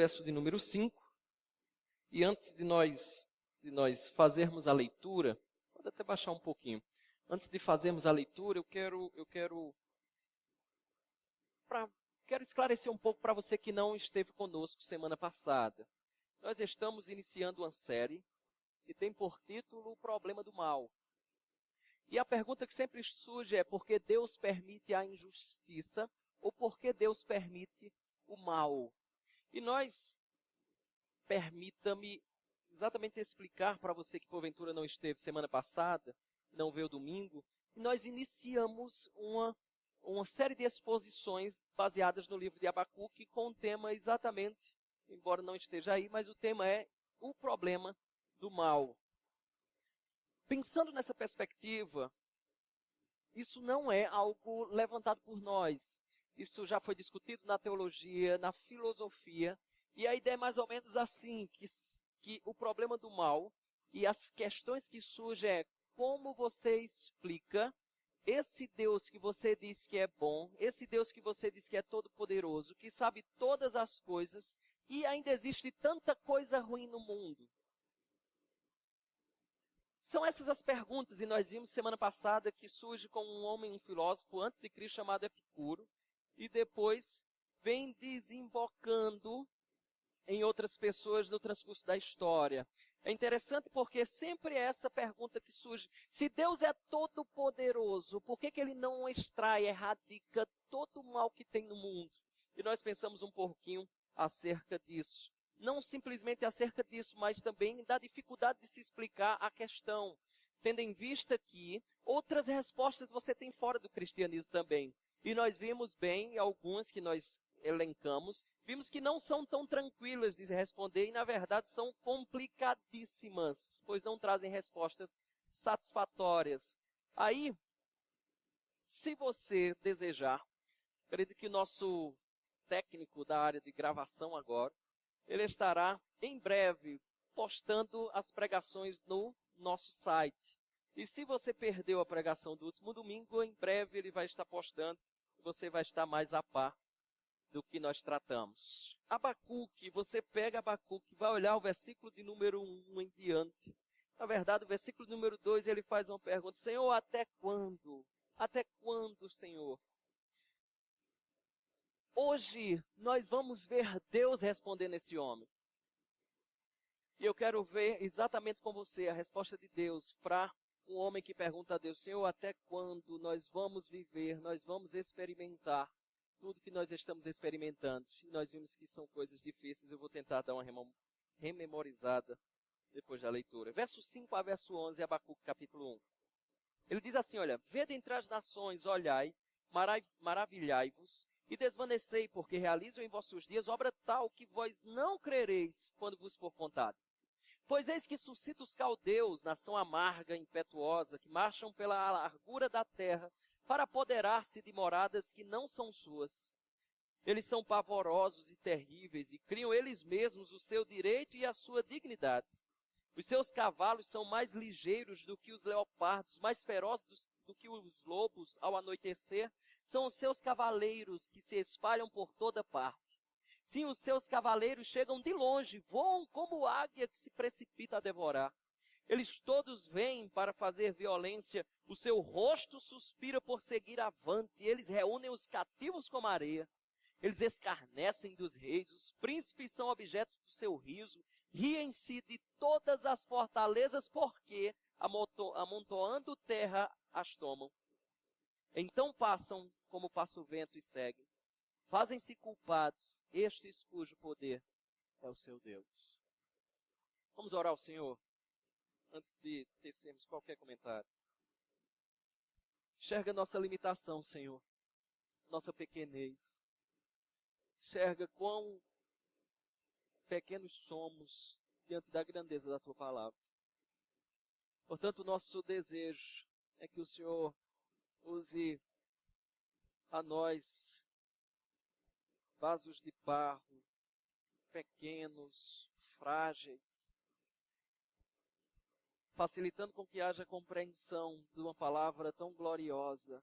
verso de número 5. E antes de nós fazermos a leitura, pode até baixar um pouquinho. Antes de fazermos a leitura, eu quero esclarecer um pouco para você que não esteve conosco semana passada. Nós estamos iniciando uma série que tem por título O Problema do Mal. E a pergunta que sempre surge é: por que Deus permite a injustiça ou por que Deus permite o mal? E permita-me exatamente explicar para você que porventura não esteve semana passada, não veio domingo, e nós iniciamos uma série de exposições baseadas no livro de Abacuque com o tema exatamente, embora não esteja aí, mas o tema é o problema do mal. Pensando nessa perspectiva, isso não é algo levantado por nós. Isso já foi discutido na teologia, na filosofia, e a ideia é mais ou menos assim, que o problema do mal e as questões que surgem é como você explica esse Deus que você diz que é bom, esse Deus que você diz que é todo-poderoso, que sabe todas as coisas, e ainda existe tanta coisa ruim no mundo. São essas as perguntas, e nós vimos semana passada que surge com um homem, um filósofo, antes de Cristo, chamado Epicuro, e depois vem desembocando em outras pessoas no transcurso da história. É interessante porque sempre é essa pergunta que surge: se Deus é todo poderoso, por que Ele não extrai, erradica todo o mal que tem no mundo? E nós pensamos um pouquinho acerca disso. Não simplesmente acerca disso, mas também da dificuldade de se explicar a questão, tendo em vista que outras respostas você tem fora do cristianismo também. E nós vimos bem algumas que nós elencamos, vimos que não são tão tranquilas de se responder e, na verdade, são complicadíssimas, pois não trazem respostas satisfatórias. Aí, se você desejar, acredito que o nosso técnico da área de gravação agora, ele estará em breve postando as pregações no nosso site. E se você perdeu a pregação do último domingo, em breve ele vai estar postando e você vai estar mais a par do que nós tratamos. Abacuque, você pega Abacuque, vai olhar o versículo de número 1 em diante. Na verdade, o versículo número 2, ele faz uma pergunta: Senhor, até quando? Até quando, Senhor? Hoje, nós vamos ver Deus respondendo esse homem. E eu quero ver exatamente com você a resposta de Deus para um homem que pergunta a Deus: Senhor, até quando nós vamos viver, nós vamos experimentar tudo que nós estamos experimentando? E nós vimos que são coisas difíceis. Eu vou tentar dar uma rememorizada depois da leitura. Verso 5 a verso 11, Abacuque capítulo 1. Ele diz assim: olha, vede entre as nações, olhai, maravilhai-vos, e desvanecei, porque realizo em vossos dias obra tal que vós não crereis quando vos for contado. Pois eis que suscita os caldeus, nação amarga e impetuosa, que marcham pela largura da terra, para apoderar-se de moradas que não são suas. Eles são pavorosos e terríveis, e criam eles mesmos o seu direito e a sua dignidade. Os seus cavalos são mais ligeiros do que os leopardos, mais ferozes do que os lobos ao anoitecer. São os seus cavaleiros que se espalham por toda parte. Sim, os seus cavaleiros chegam de longe, voam como águia que se precipita a devorar. Eles todos vêm para fazer violência, o seu rosto suspira por seguir avante, eles reúnem os cativos como areia. Eles escarnecem dos reis, os príncipes são objetos do seu riso, riem-se de todas as fortalezas, porque, amontoando terra, as tomam. Então passam como passa o vento e seguem. Fazem-se culpados, estes cujo poder é o seu Deus. Vamos orar ao Senhor, antes de tecermos qualquer comentário. Enxerga nossa limitação, Senhor, nossa pequenez. Enxerga quão pequenos somos diante da grandeza da Tua palavra. Portanto, o nosso desejo é que o Senhor use a nós vasos de barro, pequenos, frágeis, facilitando com que haja compreensão de uma palavra tão gloriosa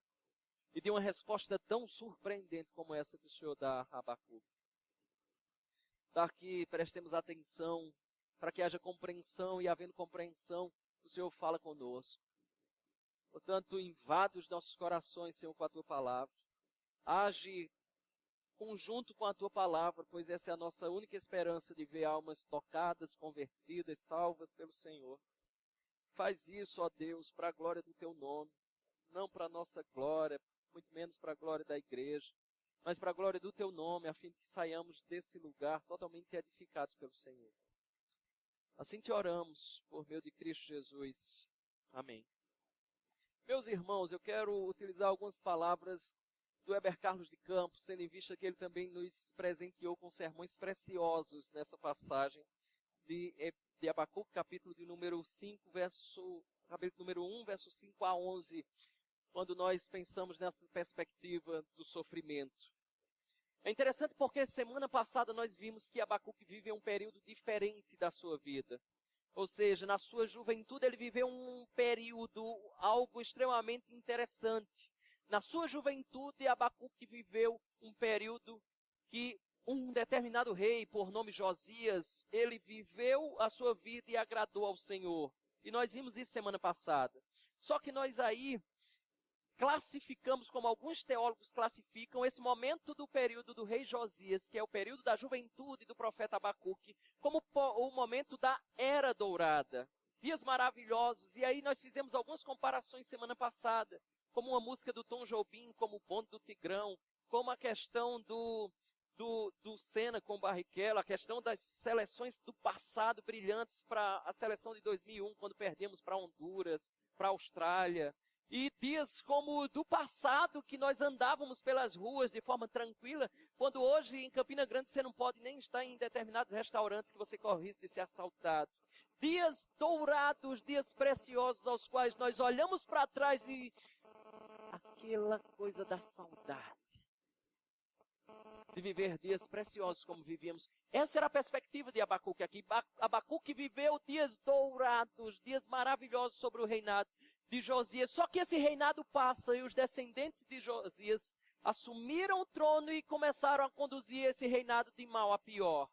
e de uma resposta tão surpreendente como essa que o Senhor dá a Abacuque. para que prestemos atenção, para que haja compreensão, e havendo compreensão, o Senhor fala conosco. Portanto, invade os nossos corações, Senhor, com a Tua palavra. Age conjunto com a Tua palavra, pois essa é a nossa única esperança de ver almas tocadas, convertidas, salvas pelo Senhor. Faz isso, ó Deus, para a glória do Teu nome, não para a nossa glória, muito menos para a glória da igreja, mas para a glória do Teu nome, a fim de que saiamos desse lugar totalmente edificados pelo Senhor. Assim te oramos, por meio de Cristo Jesus. Amém. Meus irmãos, eu quero utilizar algumas palavras do Heber Carlos de Campos, tendo em vista que ele também nos presenteou com sermões preciosos nessa passagem de Abacuque, capítulo de número 5, capítulo número 1, verso 5 a 11, quando nós pensamos nessa perspectiva do sofrimento. É interessante porque semana passada nós vimos que Abacuque vive um período diferente da sua vida. Ou seja, na sua juventude ele viveu um período, algo extremamente interessante. Na sua juventude, Abacuque viveu um período que um determinado rei, por nome Josias, ele viveu a sua vida e agradou ao Senhor. E nós vimos isso semana passada. Só que nós aí classificamos, como alguns teólogos classificam, esse momento do período do rei Josias, que é o período da juventude do profeta Abacuque, como o momento da Era Dourada. Dias maravilhosos. E aí nós fizemos algumas comparações semana passada, como uma música do Tom Jobim, como o Bonde do Tigrão, como a questão do Senna com Barrichello, a questão das seleções do passado brilhantes para a seleção de 2001, quando perdemos para Honduras, para a Austrália. E dias como o do passado, que nós andávamos pelas ruas de forma tranquila, quando hoje em Campina Grande você não pode nem estar em determinados restaurantes que você corre risco de ser assaltado. Dias dourados, dias preciosos aos quais nós olhamos para trás e aquela coisa da saudade de viver dias preciosos como vivíamos. Essa era a perspectiva de Abacuque aqui. Abacuque viveu dias dourados, dias maravilhosos sobre o reinado de Josias. Só que esse reinado passa e os descendentes de Josias assumiram o trono e começaram a conduzir esse reinado de mal a pior.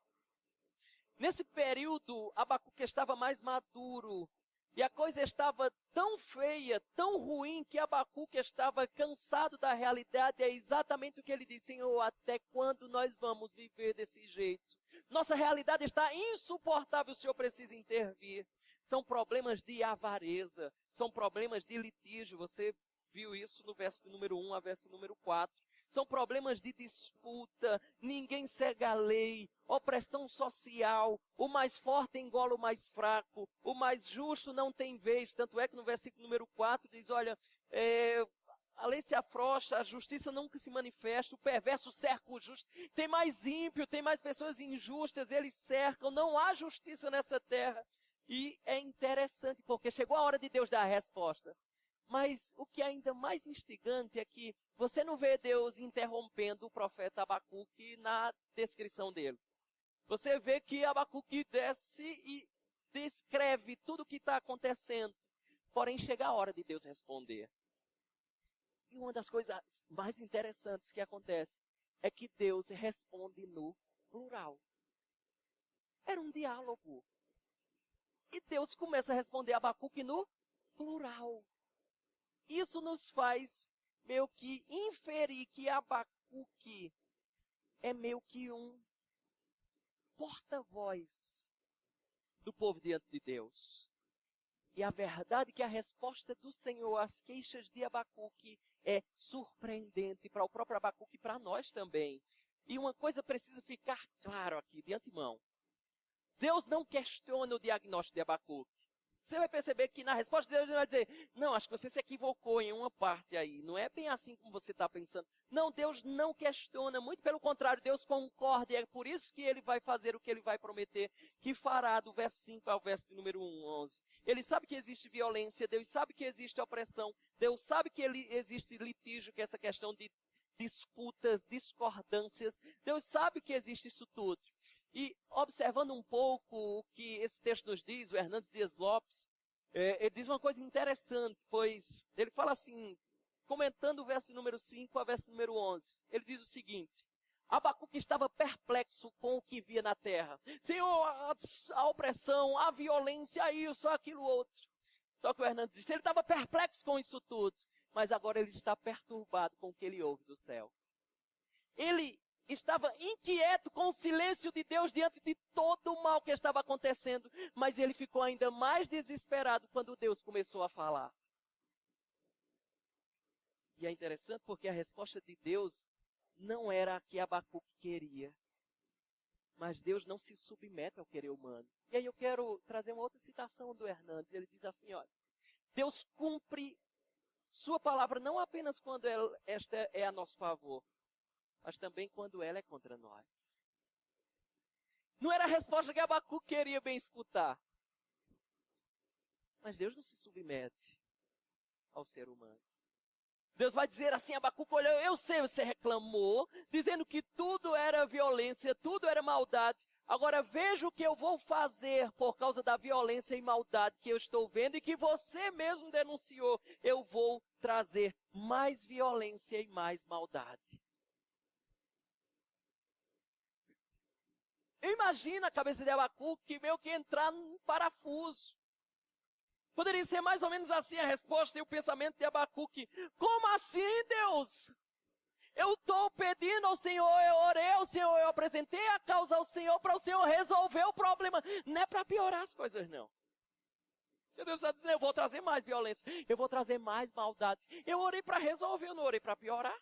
Nesse período, Abacuque estava mais maduro. E a coisa estava tão feia, tão ruim, que Abacuque estava cansado da realidade. É exatamente o que ele disse: Senhor, até quando nós vamos viver desse jeito? Nossa realidade está insuportável, o Senhor precisa intervir. São problemas de avareza, são problemas de litígio. Você viu isso no verso número 1 a verso número 4. São problemas de disputa, ninguém segue a lei, opressão social, o mais forte engola o mais fraco, o mais justo não tem vez. Tanto é que no versículo número 4 diz, olha, a lei se afrouxa, a justiça nunca se manifesta, o perverso cerca o justo. Tem mais ímpio, tem mais pessoas injustas, eles cercam, não há justiça nessa terra. E é interessante porque chegou a hora de Deus dar a resposta. Mas o que é ainda mais instigante é que você não vê Deus interrompendo o profeta Abacuque na descrição dele. Você vê que Abacuque desce e descreve tudo o que está acontecendo. Porém, chega a hora de Deus responder. E uma das coisas mais interessantes que acontece é que Deus responde no plural. Era um diálogo. E Deus começa a responder a Abacuque no plural. Isso nos faz meio que inferir que Abacuque é meio que um porta-voz do povo diante de Deus. E a verdade é que a resposta do Senhor às queixas de Abacuque é surpreendente para o próprio Abacuque e para nós também. E uma coisa precisa ficar claro aqui, de antemão. Deus não questiona o diagnóstico de Abacuque. Você vai perceber que na resposta de Deus ele vai dizer, não, acho que você se equivocou em uma parte aí. Não é bem assim como você está pensando. Não, Deus não questiona, muito pelo contrário, Deus concorda. E é por isso que ele vai fazer o que ele vai prometer, que fará do verso 5 ao verso de número 11. Ele sabe que existe violência, Deus sabe que existe opressão, Deus sabe que existe litígio, que é essa questão de disputas, discordâncias. Deus sabe que existe isso tudo. E observando um pouco o que esse texto nos diz, o Hernandes Dias Lopes, ele diz uma coisa interessante, pois ele fala assim, comentando o verso número 5 a verso número 11, ele diz o seguinte, Abacuque estava perplexo com o que via na terra. Senhor, a opressão, a violência, isso, aquilo, outro. Só que o Hernandes disse, ele estava perplexo com isso tudo. Mas agora ele está perturbado com o que ele ouve do céu. Ele estava inquieto com o silêncio de Deus diante de todo o mal que estava acontecendo. Mas ele ficou ainda mais desesperado quando Deus começou a falar. E é interessante porque a resposta de Deus não era a que Abacuque queria. Mas Deus não se submete ao querer humano. E aí eu quero trazer uma outra citação do Hernandes. Ele diz assim, olha, Deus cumpre sua palavra não apenas quando esta é a nosso favor, mas também quando ela é contra nós. Não era a resposta que Abacuque queria bem escutar. Mas Deus não se submete ao ser humano. Deus vai dizer assim, Abacuque, olha, eu sei, você reclamou, dizendo que tudo era violência, tudo era maldade. Agora veja o que eu vou fazer por causa da violência e maldade que eu estou vendo e que você mesmo denunciou. Eu vou trazer mais violência e mais maldade. Imagina a cabeça de Abacuque meio que entrar num parafuso. Poderia ser mais ou menos assim a resposta e o pensamento de Abacuque. Como assim, Deus? Eu estou pedindo ao Senhor, eu orei ao Senhor, eu apresentei a causa ao Senhor para o Senhor resolver o problema. Não é para piorar as coisas, não. E Deus está dizendo, eu vou trazer mais violência, eu vou trazer mais maldade. Eu orei para resolver, eu não orei para piorar.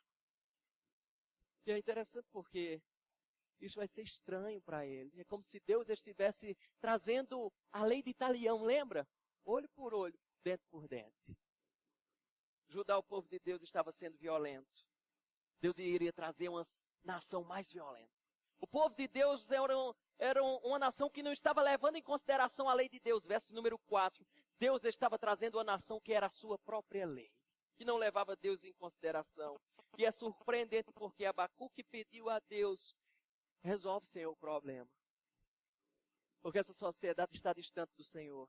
E é interessante porque isso vai ser estranho para ele. É como se Deus estivesse trazendo a lei de Italião, lembra? Olho por olho, dente por dente. Judá, o povo de Deus, estava sendo violento. Deus iria trazer uma nação mais violenta. O povo de Deus era uma nação que não estava levando em consideração a lei de Deus. Verso número 4. Deus estava trazendo uma nação que era a sua própria lei, que não levava Deus em consideração. E é surpreendente porque Abacuque pediu a Deus, resolve, Senhor, o problema. Porque essa sociedade está distante do Senhor.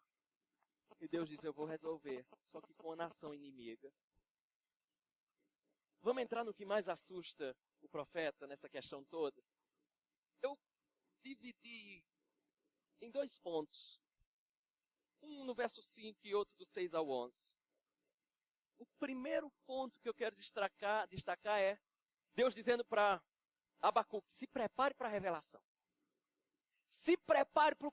E Deus disse, eu vou resolver, só que com a nação inimiga. Vamos entrar no que mais assusta o profeta nessa questão toda? Eu dividi em 2 pontos. Um no verso 5 e outro do 6 ao 11. O primeiro ponto que eu quero destacar é Deus dizendo para Abacuque, se prepare para a revelação. Se prepare para o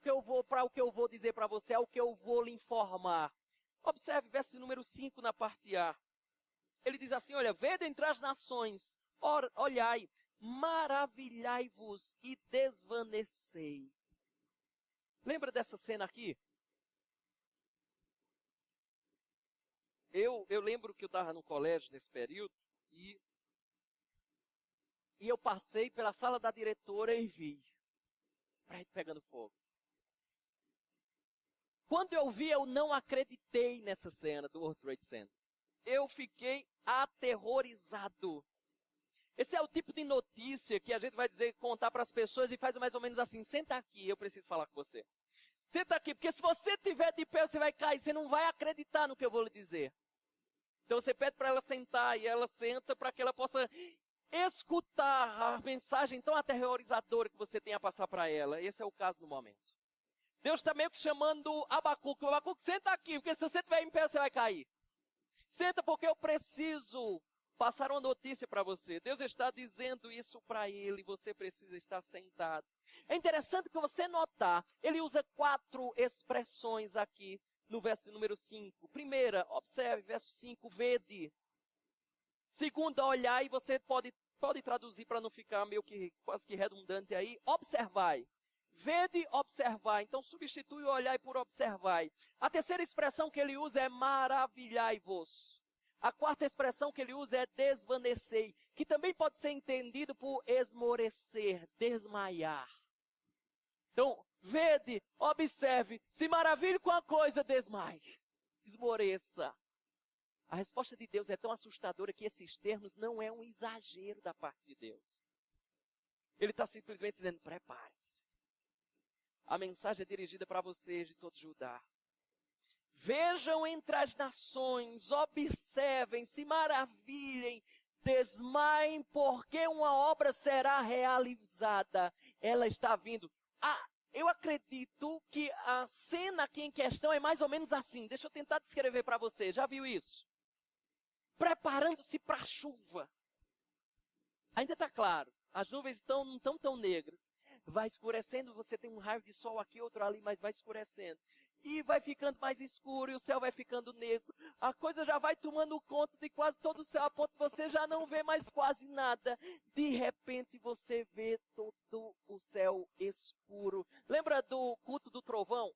que eu vou dizer para você, é o que eu vou lhe informar. Observe verso número 5 na parte A. Ele diz assim, olha, vede entre as nações, olhai, maravilhai-vos e desvanecei. Lembra dessa cena aqui? Eu lembro que eu estava no colégio nesse período e eu passei pela sala da diretora e vi prédio pegando fogo. Quando eu vi, eu não acreditei nessa cena do World Trade Center. Eu fiquei aterrorizado. Esse é o tipo de notícia que a gente vai contar para as pessoas e faz mais ou menos assim, senta aqui, eu preciso falar com você. Senta aqui, porque se você estiver de pé, você vai cair, você não vai acreditar no que eu vou lhe dizer. Então você pede para ela sentar e ela senta para que ela possa escutar a mensagem tão aterrorizadora que você tem a passar para ela. Esse é o caso no momento. Deus está meio que chamando Abacuque. Abacuque, senta aqui, porque se você estiver em pé, você vai cair. Senta porque eu preciso passar uma notícia para você. Deus está dizendo isso para ele, você precisa estar sentado. É interessante que você notar, ele usa 4 expressões aqui no verso número 5. Primeira, observe, verso 5, vede. Segunda, olhar, e você pode traduzir para não ficar meio que quase que redundante aí, observai. Vede, observai. Então substitui o olhai por observai. A terceira expressão que ele usa é maravilhai-vos. A quarta expressão que ele usa é desvanecei, que também pode ser entendido por esmorecer, desmaiar. Então, vede, observe, se maravilhe com a coisa, desmaie, esmoreça. A resposta de Deus é tão assustadora que esses termos não é um exagero da parte de Deus. Ele está simplesmente dizendo, prepare-se. A mensagem é dirigida para vocês de todo Judá. Vejam entre as nações, observem, se maravilhem, desmaiem, porque uma obra será realizada. Ela está vindo. Eu acredito que a cena aqui em questão é mais ou menos assim. Deixa eu tentar descrever para você. Já viu isso? Preparando-se para a chuva. Ainda está claro. As nuvens não estão tão negras. Vai escurecendo, você tem um raio de sol aqui, outro ali, mas vai escurecendo. E vai ficando mais escuro e o céu vai ficando negro. A coisa já vai tomando conta de quase todo o céu, a ponto que você já não vê mais quase nada. De repente você vê todo o céu escuro. Lembra do culto do trovão?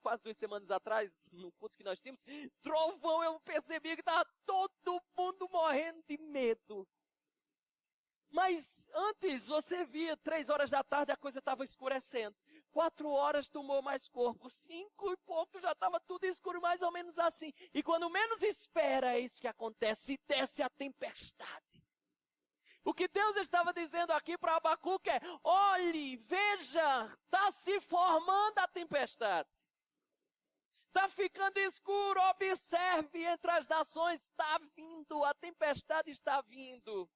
Quase 2 semanas atrás, no culto que nós tínhamos, trovão, eu percebi que estava todo mundo morrendo de medo. Mas antes você via, 3 horas da tarde a coisa estava escurecendo. 4 horas tomou mais corpo. 5 e pouco já estava tudo escuro, mais ou menos assim. E quando menos espera, é isso que acontece. Desce a tempestade. O que Deus estava dizendo aqui para Abacuque é: olhe, veja, está se formando a tempestade. Está ficando escuro, observe entre as nações, está vindo, a tempestade está vindo.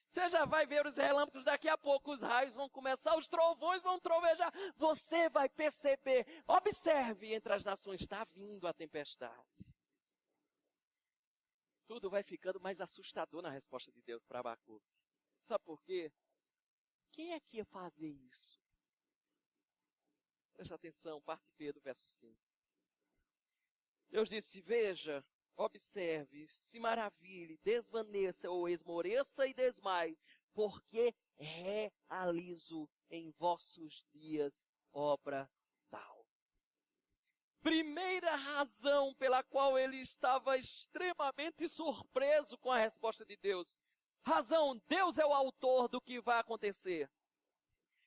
Você já vai ver os relâmpagos, daqui a pouco os raios vão começar, os trovões vão trovejar. Você vai perceber, observe entre as nações, está vindo a tempestade. Tudo vai ficando mais assustador na resposta de Deus para Abacuque. Sabe por quê? Quem é que ia fazer isso? Preste atenção, parte B do verso 5. Deus disse: veja, observe, se maravilhe, desvaneça ou esmoreça e desmaie, porque realizo em vossos dias obra tal. Primeira razão pela qual ele estava extremamente surpreso com a resposta de Deus. Razão, Deus é o autor do que vai acontecer.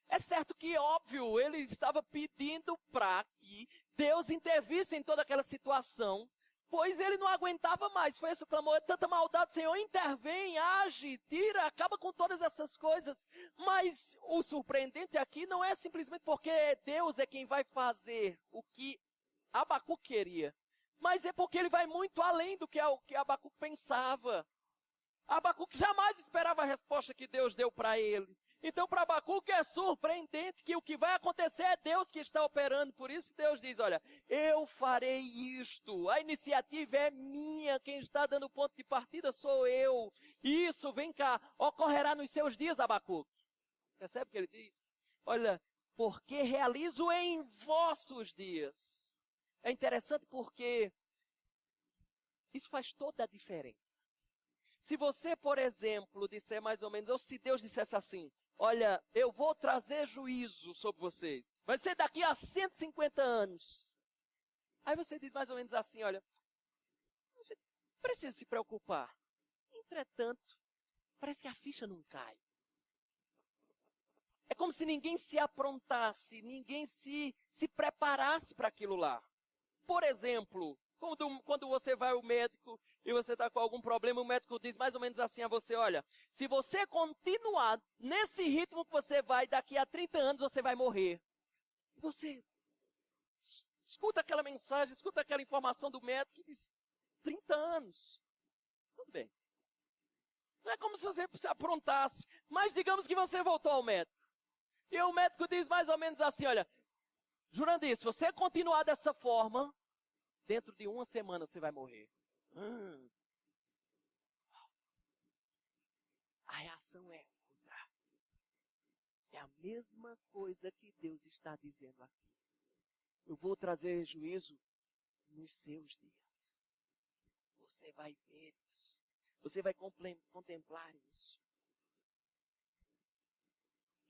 É certo que, óbvio, ele estava pedindo para que Deus intervisse em toda aquela situação, pois ele não aguentava mais. Foi esse o clamor: tanta maldade, Senhor, intervém, age, tira, acaba com todas essas coisas. Mas o surpreendente aqui não é simplesmente porque Deus é quem vai fazer o que Abacuque queria, mas é porque ele vai muito além do que Abacuque pensava. Abacuque jamais esperava a resposta que Deus deu para ele. Então, para Abacuque é surpreendente que o que vai acontecer é Deus que está operando. Por isso Deus diz: olha, eu farei isto, a iniciativa é minha, quem está dando o ponto de partida sou eu. Isso, vem cá, ocorrerá nos seus dias, Abacuque. Percebe o que ele diz? Olha, porque realizo em vossos dias. É interessante porque isso faz toda a diferença. Se você, por exemplo, disser mais ou menos, ou se Deus dissesse assim: olha, eu vou trazer juízo sobre vocês, vai ser daqui a 150 anos. Aí você diz mais ou menos assim: olha, não precisa se preocupar. Entretanto, parece que a ficha não cai. É como se ninguém se aprontasse, ninguém se preparasse para aquilo lá. Por exemplo, quando você vai ao médico e você está com algum problema, o médico diz mais ou menos assim a você: olha, se você continuar nesse ritmo que você vai, daqui a 30 anos você vai morrer. E você escuta aquela mensagem, escuta aquela informação do médico e diz: 30 anos. Tudo bem. Não é como se você se aprontasse, mas digamos que você voltou ao médico. E o médico diz mais ou menos assim: olha, Jurandir, se você continuar dessa forma, dentro de 1 semana você vai morrer. A reação é outra. É a mesma coisa que Deus está dizendo aqui. Eu vou trazer juízo nos seus dias. Você vai ver isso. Você vai contemplar isso.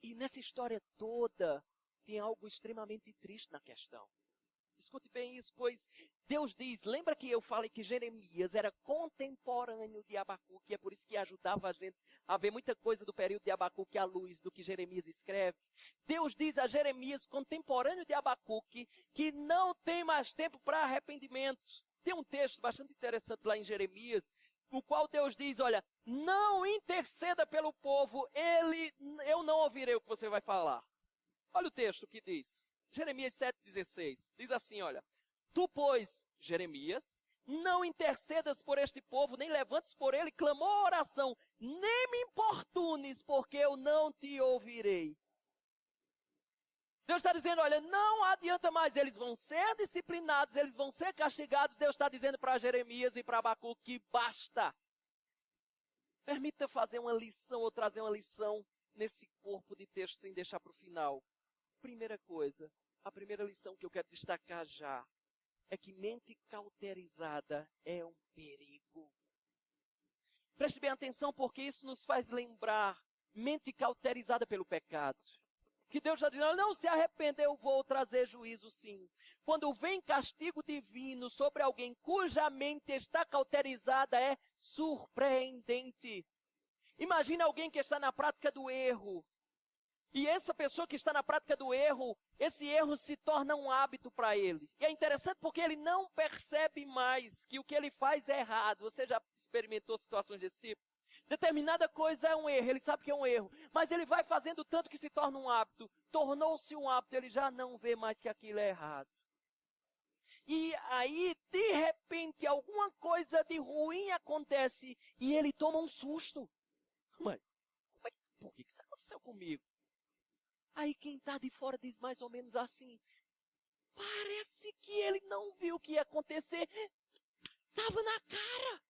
E nessa história toda, tem algo extremamente triste na questão. Escute bem isso, pois Deus diz, lembra que eu falei que Jeremias era contemporâneo de Abacuque, é por isso que ajudava a gente a ver muita coisa do período de Abacuque à luz do que Jeremias escreve. Deus diz a Jeremias, contemporâneo de Abacuque, que não tem mais tempo para arrependimento. Tem um texto bastante interessante lá em Jeremias, no qual Deus diz: olha, não interceda pelo povo, eu não ouvirei o que você vai falar. Olha o texto que diz. Jeremias 7,16, diz assim: olha, tu, pois, Jeremias, Não intercedas por este povo, nem levantes por ele, clamou a oração, nem me importunes, porque eu não te ouvirei. Deus está dizendo, olha, não adianta mais, eles vão ser disciplinados, eles vão ser castigados. Deus está dizendo para Jeremias e para Abacuque que basta. Permita fazer uma lição ou trazer uma lição nesse corpo de texto sem deixar para o final. Primeira coisa, a primeira lição que eu quero destacar já, é que mente cauterizada é um perigo. Preste bem atenção, porque isso nos faz lembrar, mente cauterizada pelo pecado. Que Deus já diz, não se arrependa, eu vou trazer juízo sim. Quando vem castigo divino sobre alguém cuja mente está cauterizada, é surpreendente. Imagina alguém que está na prática do erro. E essa pessoa que está na prática do erro, esse erro se torna um hábito para ele. E é interessante porque ele não percebe mais que o que ele faz é errado. Você já experimentou situações desse tipo? Determinada coisa é um erro, ele sabe que é um erro. Mas ele vai fazendo tanto que se torna um hábito. Tornou-se um hábito, ele já não vê mais que aquilo é errado. E aí, de repente, alguma coisa de ruim acontece e ele toma um susto. Mas, por que isso aconteceu comigo? Aí quem está de fora diz mais ou menos assim, parece que ele não viu o que ia acontecer. Estava na cara.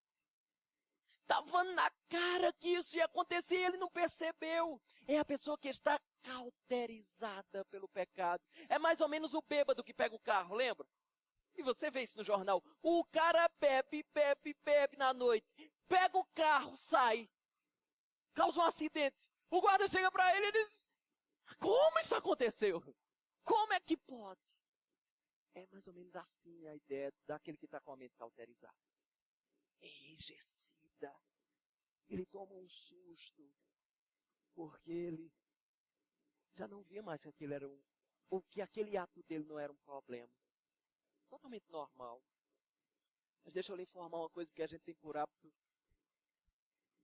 Estava na cara que isso ia acontecer e ele não percebeu. É a pessoa que está cauterizada pelo pecado. É mais ou menos o bêbado que pega o carro, lembra? E você vê isso no jornal. O cara bebe na noite. Pega o carro, sai. Causa um acidente. O guarda chega para ele e diz, como isso aconteceu? Como é que pode? É mais ou menos assim a ideia daquele que está com a mente cauterizada. Enrijecida. Ele toma um susto, porque ele já não via mais que aquilo era ou que aquele ato dele não era um problema. Totalmente normal. Mas deixa eu lhe informar uma coisa, que a gente tem por hábito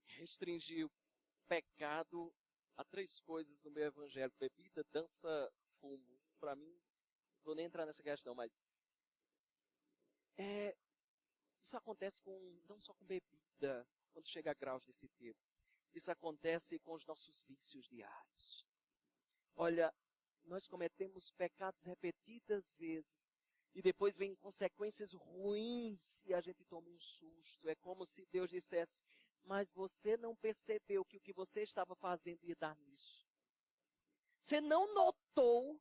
restringir o pecado a 3 coisas no meu evangelho: bebida, dança, fumo. Para mim, não vou nem entrar nessa questão, mas isso acontece não só com bebida, quando chega a graus desse tipo. Isso acontece com os nossos vícios diários. Olha, nós cometemos pecados repetidas vezes e depois vem consequências ruins e a gente toma um susto. É como se Deus dissesse, mas você não percebeu que o que você estava fazendo ia dar nisso. Você não notou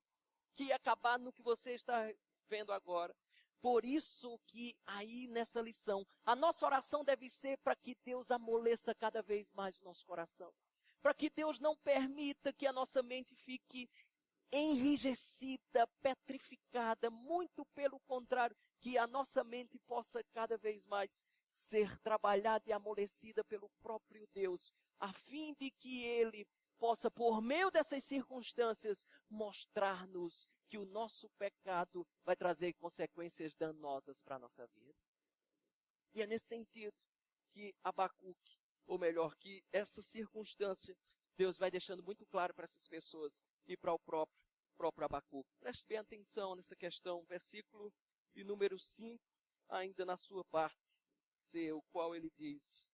que ia acabar no que você está vendo agora. Por isso que aí nessa lição, a nossa oração deve ser para que Deus amoleça cada vez mais o nosso coração. Para que Deus não permita que a nossa mente fique enrijecida, petrificada. Muito pelo contrário, que a nossa mente possa cada vez mais ser trabalhada e amolecida pelo próprio Deus, a fim de que Ele possa, por meio dessas circunstâncias, mostrar-nos que o nosso pecado vai trazer consequências danosas para a nossa vida. E é nesse sentido que Abacuque, ou melhor, que essa circunstância, Deus vai deixando muito claro para essas pessoas e para o próprio Abacuque. Preste bem atenção nessa questão, versículo de número 5, ainda na sua parte C, o qual ele diz.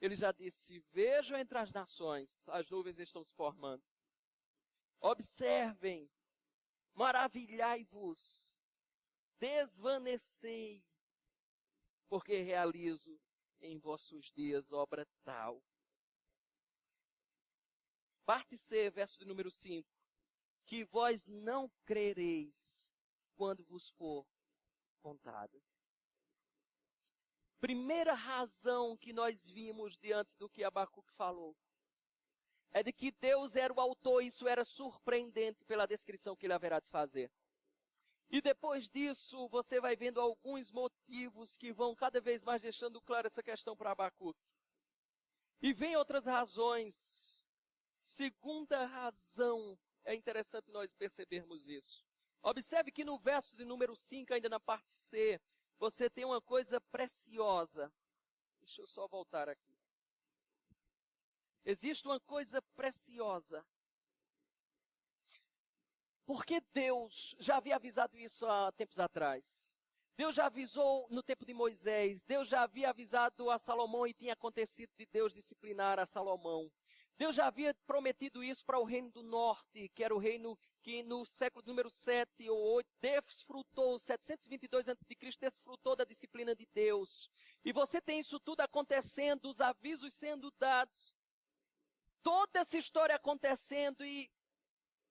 Ele já disse, vejam entre as nações, as nuvens estão se formando. Observem, maravilhai-vos, desvanecei, porque realizo em vossos dias obra tal. Parte C, verso de número 5. Que vós não crereis quando vos for contado. Primeira razão que nós vimos diante do que Abacuque falou é de que Deus era o autor, isso era surpreendente pela descrição que ele haverá de fazer. E depois disso, você vai vendo alguns motivos que vão cada vez mais deixando claro essa questão para Abacuque. E vem outras razões. Segunda razão, é interessante nós percebermos isso. Observe que no verso de número 5, ainda na parte C, você tem uma coisa preciosa. Deixa eu só voltar aqui. Existe uma coisa preciosa. Porque Deus já havia avisado isso há tempos atrás. Deus já avisou no tempo de Moisés. Deus já havia avisado a Salomão e tinha acontecido de Deus disciplinar a Salomão. Deus já havia prometido isso para o reino do norte, que era o reino que no século número 7 ou 8 desfrutou, 722 a.C., desfrutou da disciplina de Deus. E você tem isso tudo acontecendo, os avisos sendo dados, toda essa história acontecendo e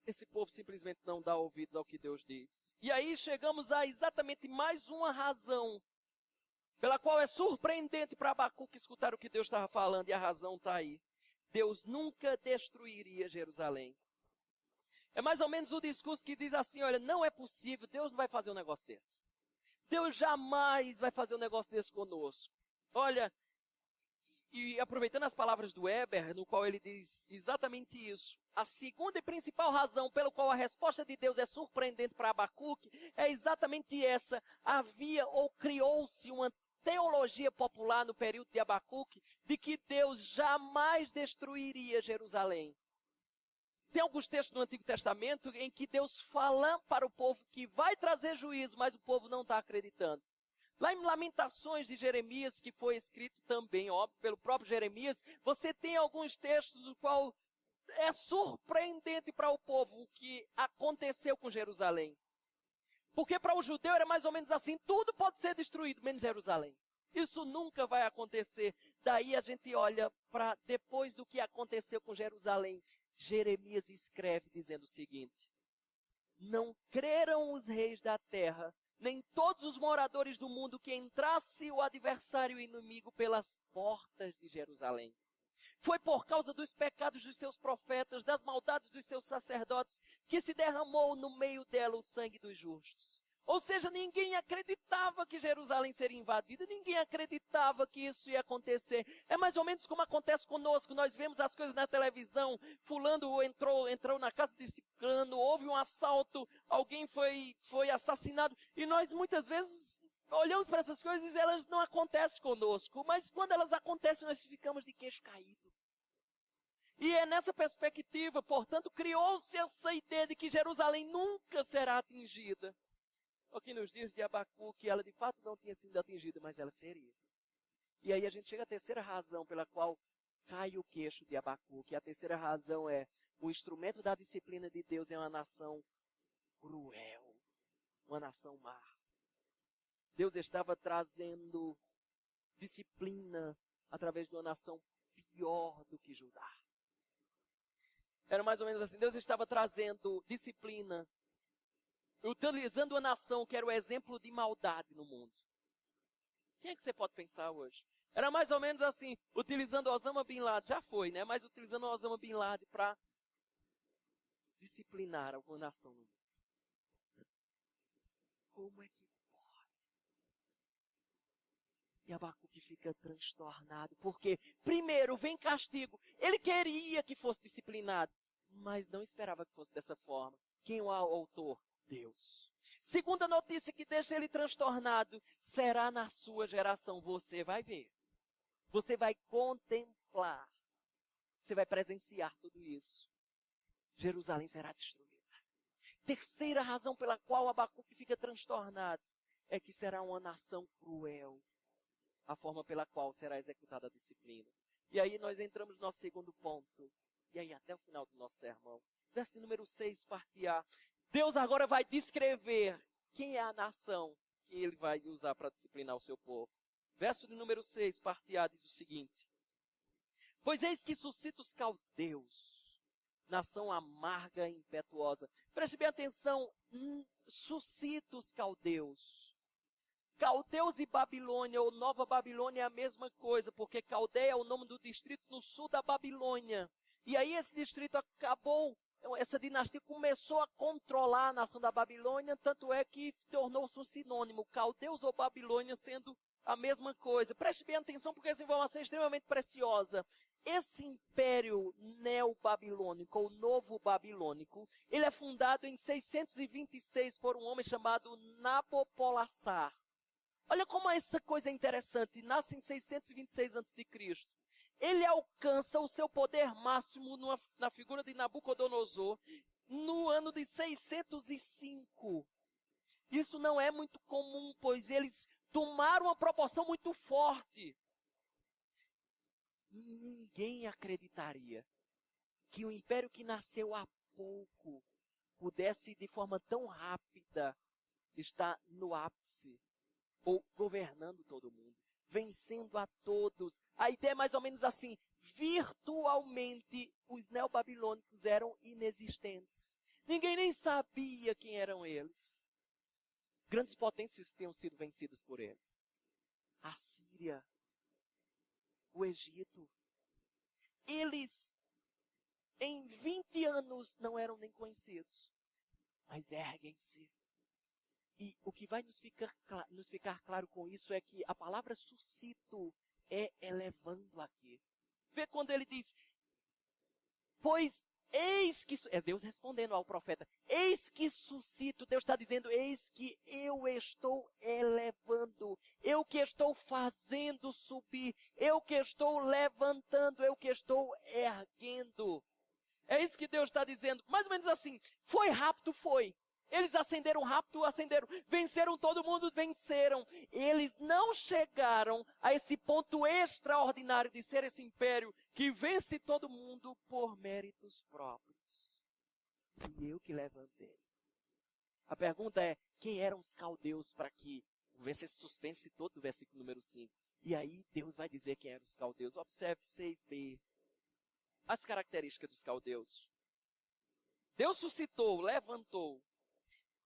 esse povo simplesmente não dá ouvidos ao que Deus diz. E aí chegamos a exatamente mais uma razão pela qual é surpreendente para Abacuque escutar o que Deus estava falando, e a razão está aí. Deus nunca destruiria Jerusalém. É mais ou menos o discurso que diz assim, olha, não é possível, Deus não vai fazer um negócio desse. Deus jamais vai fazer um negócio desse conosco. Olha, e aproveitando as palavras do Weber, no qual ele diz exatamente isso, a segunda e principal razão pela qual a resposta de Deus é surpreendente para Abacuque é exatamente essa. Havia ou criou-se uma teologia popular no período de Abacuque de que Deus jamais destruiria Jerusalém. Tem alguns textos no Antigo Testamento em que Deus fala para o povo que vai trazer juízo, mas o povo não está acreditando. Lá em Lamentações de Jeremias, que foi escrito também, óbvio, pelo próprio Jeremias, você tem alguns textos do qual é surpreendente para o povo o que aconteceu com Jerusalém. Porque para o judeu era mais ou menos assim, tudo pode ser destruído, menos Jerusalém. Isso nunca vai acontecer. Daí a gente olha para depois do que aconteceu com Jerusalém. Jeremias escreve dizendo o seguinte: não creram os reis da terra, nem todos os moradores do mundo, que entrasse o adversário inimigo pelas portas de Jerusalém. Foi por causa dos pecados dos seus profetas, das maldades dos seus sacerdotes, que se derramou no meio dela o sangue dos justos. Ou seja, ninguém acreditava que Jerusalém seria invadida, ninguém acreditava que isso ia acontecer. É mais ou menos como acontece conosco, nós vemos as coisas na televisão, fulano entrou na casa de ciclano, houve um assalto, alguém foi assassinado, e nós muitas vezes olhamos para essas coisas e elas não acontecem conosco, mas quando elas acontecem nós ficamos de queixo caído. E é nessa perspectiva, portanto, criou-se essa ideia de que Jerusalém nunca será atingida. Aqui nos dias de Abacuque, ela de fato não tinha sido atingida, mas ela seria. E aí a gente chega à terceira razão pela qual cai o queixo de Abacuque. A terceira razão é: o instrumento da disciplina de Deus é uma nação cruel, uma nação má. Deus estava trazendo disciplina através de uma nação pior do que Judá. Era mais ou menos assim, Deus estava trazendo disciplina, utilizando uma nação que era o exemplo de maldade no mundo. Quem é que você pode pensar hoje? Era mais ou menos assim, utilizando Osama Bin Laden, já foi, né? Mas utilizando Osama Bin Laden para disciplinar alguma nação no mundo. Como é que pode? E Abacuque fica transtornado, porque primeiro vem castigo. Ele queria que fosse disciplinado, mas não esperava que fosse dessa forma. Quem é o autor? Deus. Segunda notícia que deixa ele transtornado: será na sua geração. Você vai ver. Você vai contemplar. Você vai presenciar tudo isso. Jerusalém será destruída. Terceira razão pela qual Abacuque fica transtornado é que será uma nação cruel. A forma pela qual será executada a disciplina. E aí nós entramos no nosso segundo ponto. E aí até o final do nosso sermão. Verso número 6, parte A. Deus agora vai descrever quem é a nação que ele vai usar para disciplinar o seu povo. Verso de número 6, parte A, diz o seguinte: pois eis que suscita os caldeus, nação amarga e impetuosa. Preste bem atenção, suscita os caldeus. Caldeus e Babilônia, ou Nova Babilônia, é a mesma coisa, porque Caldeia é o nome do distrito no sul da Babilônia. E aí esse distrito acabou, essa dinastia começou a controlar a nação da Babilônia, tanto é que tornou-se um sinônimo, Caldeus ou Babilônia sendo a mesma coisa. Preste bem atenção, porque essa informação é extremamente preciosa. Esse império neo-babilônico, ou novo babilônico, ele é fundado em 626 por um homem chamado Nabopolassar. Olha como essa coisa é interessante. Nasce em 626 a.C. Ele alcança o seu poder máximo na figura de Nabucodonosor no ano de 605. Isso não é muito comum, pois eles tomaram uma proporção muito forte. Ninguém acreditaria que o império que nasceu há pouco pudesse, de forma tão rápida, estar no ápice, ou governando todo mundo, vencendo a todos. A ideia é mais ou menos assim: virtualmente os neobabilônicos eram inexistentes. Ninguém nem sabia quem eram eles. Grandes potências tinham sido vencidas por eles. A Síria, o Egito. Eles, em 20 anos, não eram nem conhecidos. Mas erguem-se. E o que vai nos ficar claro com isso é que a palavra suscito é elevando aqui. Vê quando ele diz, pois eis que... É Deus respondendo ao profeta. Eis que suscito. Deus está dizendo, eis que eu estou elevando. Eu que estou fazendo subir. Eu que estou levantando. Eu que estou erguendo. É isso que Deus está dizendo. Mais ou menos assim. Foi rápido, foi. Eles ascenderam rápido, ascenderam. Venceram todo mundo, venceram. Eles não chegaram a esse ponto extraordinário de ser esse império que vence todo mundo por méritos próprios. E eu que levantei. A pergunta é, quem eram os caldeus para que houvesse esse suspense todo do versículo número 5? E aí Deus vai dizer quem eram os caldeus. Observe 6b. As características dos caldeus. Deus suscitou, levantou.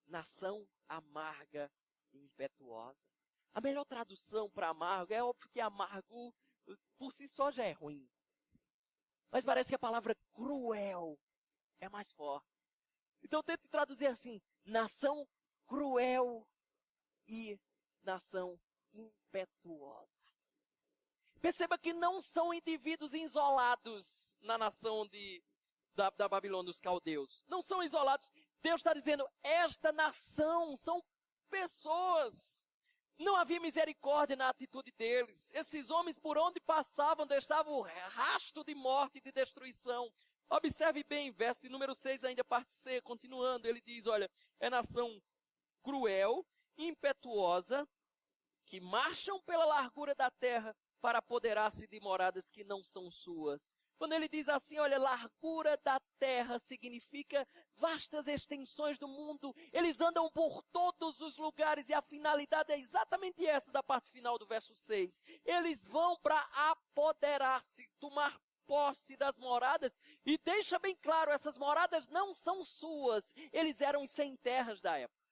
Nação amarga e impetuosa. A melhor tradução para amargo, é óbvio que amargo por si só já é ruim. Mas parece que a palavra cruel é mais forte. Então tente traduzir assim, nação cruel e nação impetuosa. Perceba que não são indivíduos isolados na nação da Babilônia dos caldeus. Não são isolados. Deus está dizendo, esta nação são pessoas. Não havia misericórdia na atitude deles. Esses homens, por onde passavam, deixavam rastro de morte e de destruição. Observe bem, verso de número 6, ainda parte C, continuando. Ele diz, olha, é nação cruel, impetuosa, que marcham pela largura da terra para apoderar-se de moradas que não são suas. Quando ele diz assim, olha, largura da terra significa vastas extensões do mundo. Eles andam por todos os lugares e a finalidade é exatamente essa da parte final do verso 6. Eles vão para apoderar-se, tomar posse das moradas. E deixa bem claro, essas moradas não são suas. Eles eram os sem terras da época.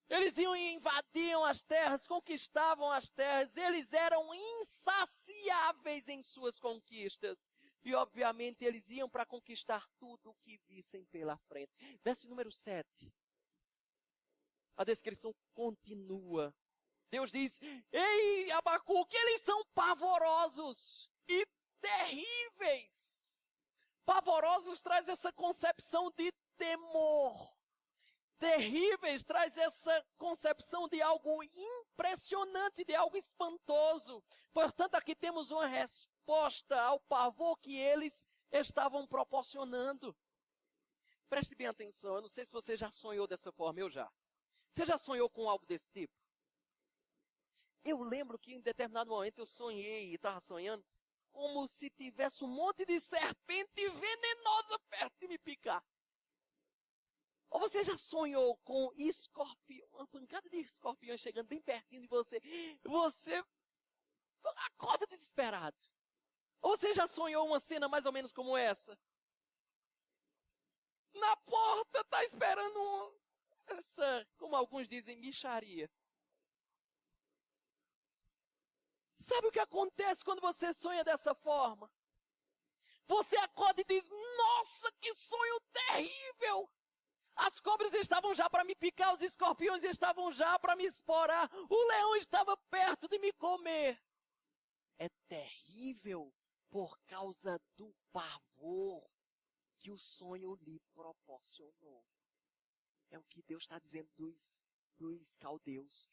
Eles iam e invadiam as terras, conquistavam as terras. Eles eram insaciáveis em suas conquistas. E, obviamente, eles iam para conquistar tudo o que vissem pela frente. Verso número 7. A descrição continua. Deus diz, ei, Abacuque, eles são pavorosos e terríveis. Pavorosos traz essa concepção de temor. Terríveis traz essa concepção de algo impressionante, de algo espantoso. Portanto, aqui temos uma resposta ao pavor que eles estavam proporcionando. Preste bem atenção, eu não sei se você já sonhou dessa forma, eu já. Você já sonhou com algo desse tipo? Eu lembro que em determinado momento eu sonhei, e estava sonhando, como se tivesse um monte de serpente venenosa perto de me picar. Ou você já sonhou com escorpião, uma pancada de escorpiões chegando bem pertinho de você? Você acorda desesperado. Ou você já sonhou uma cena mais ou menos como essa? Na porta está esperando essa, como alguns dizem, mixaria. Sabe o que acontece quando você sonha dessa forma? Você acorda e diz, nossa, que sonho terrível! As cobras estavam já para me picar, os escorpiões estavam já para me esporar, o leão estava perto de me comer. É terrível por causa do pavor que o sonho lhe proporcionou. É o que Deus está dizendo dos caldeus.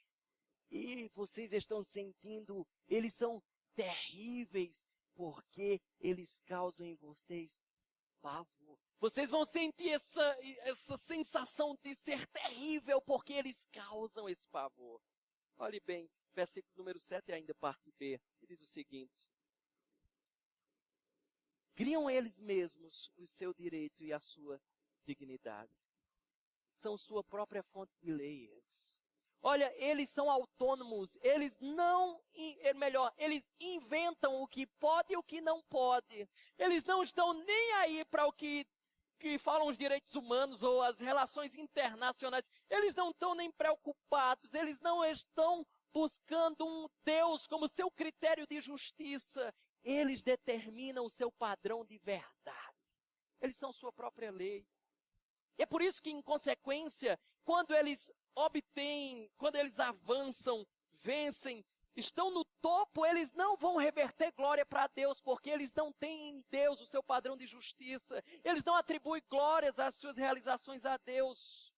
E vocês estão sentindo, eles são terríveis porque eles causam em vocês pavor. Vocês vão sentir essa sensação de ser terrível, porque eles causam esse pavor. Olhe bem, versículo número 7, ainda parte B, diz o seguinte: criam eles mesmos o seu direito e a sua dignidade. São sua própria fonte de leis. Olha, eles são autônomos, eles eles inventam o que pode e o que não pode. Eles não estão nem aí para o que falam os direitos humanos ou as relações internacionais. Eles não estão nem preocupados, eles não estão buscando um Deus como seu critério de justiça. Eles determinam o seu padrão de verdade. Eles são sua própria lei. E é por isso que, em consequência, quando eles quando eles avançam, vencem, estão no topo, eles não vão reverter glória para Deus, porque eles não têm em Deus o seu padrão de justiça. Eles não atribuem glórias às suas realizações a Deus.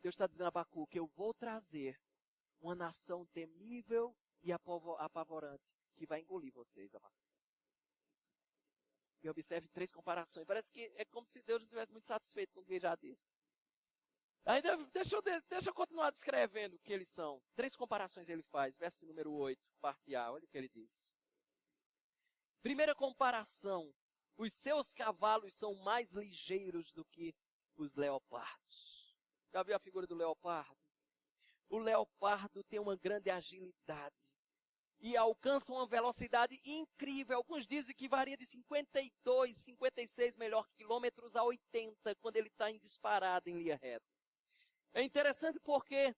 Deus está dizendo a Abacuque: eu vou trazer uma nação temível e apavorante que vai engolir vocês, Abacuque. E observe 3 comparações. Parece que é como se Deus não estivesse muito satisfeito com o que ele já disse. Ainda deixa eu continuar descrevendo o que eles são. 3 comparações ele faz. Verso número 8, parte A. Olha o que ele diz. Primeira comparação. Os seus cavalos são mais ligeiros do que os leopardos. Já viu a figura do leopardo? O leopardo tem uma grande agilidade e alcança uma velocidade incrível. Alguns dizem que varia de 52, 56 quilômetros a 80 quando ele está em disparada, em linha reta. É interessante porque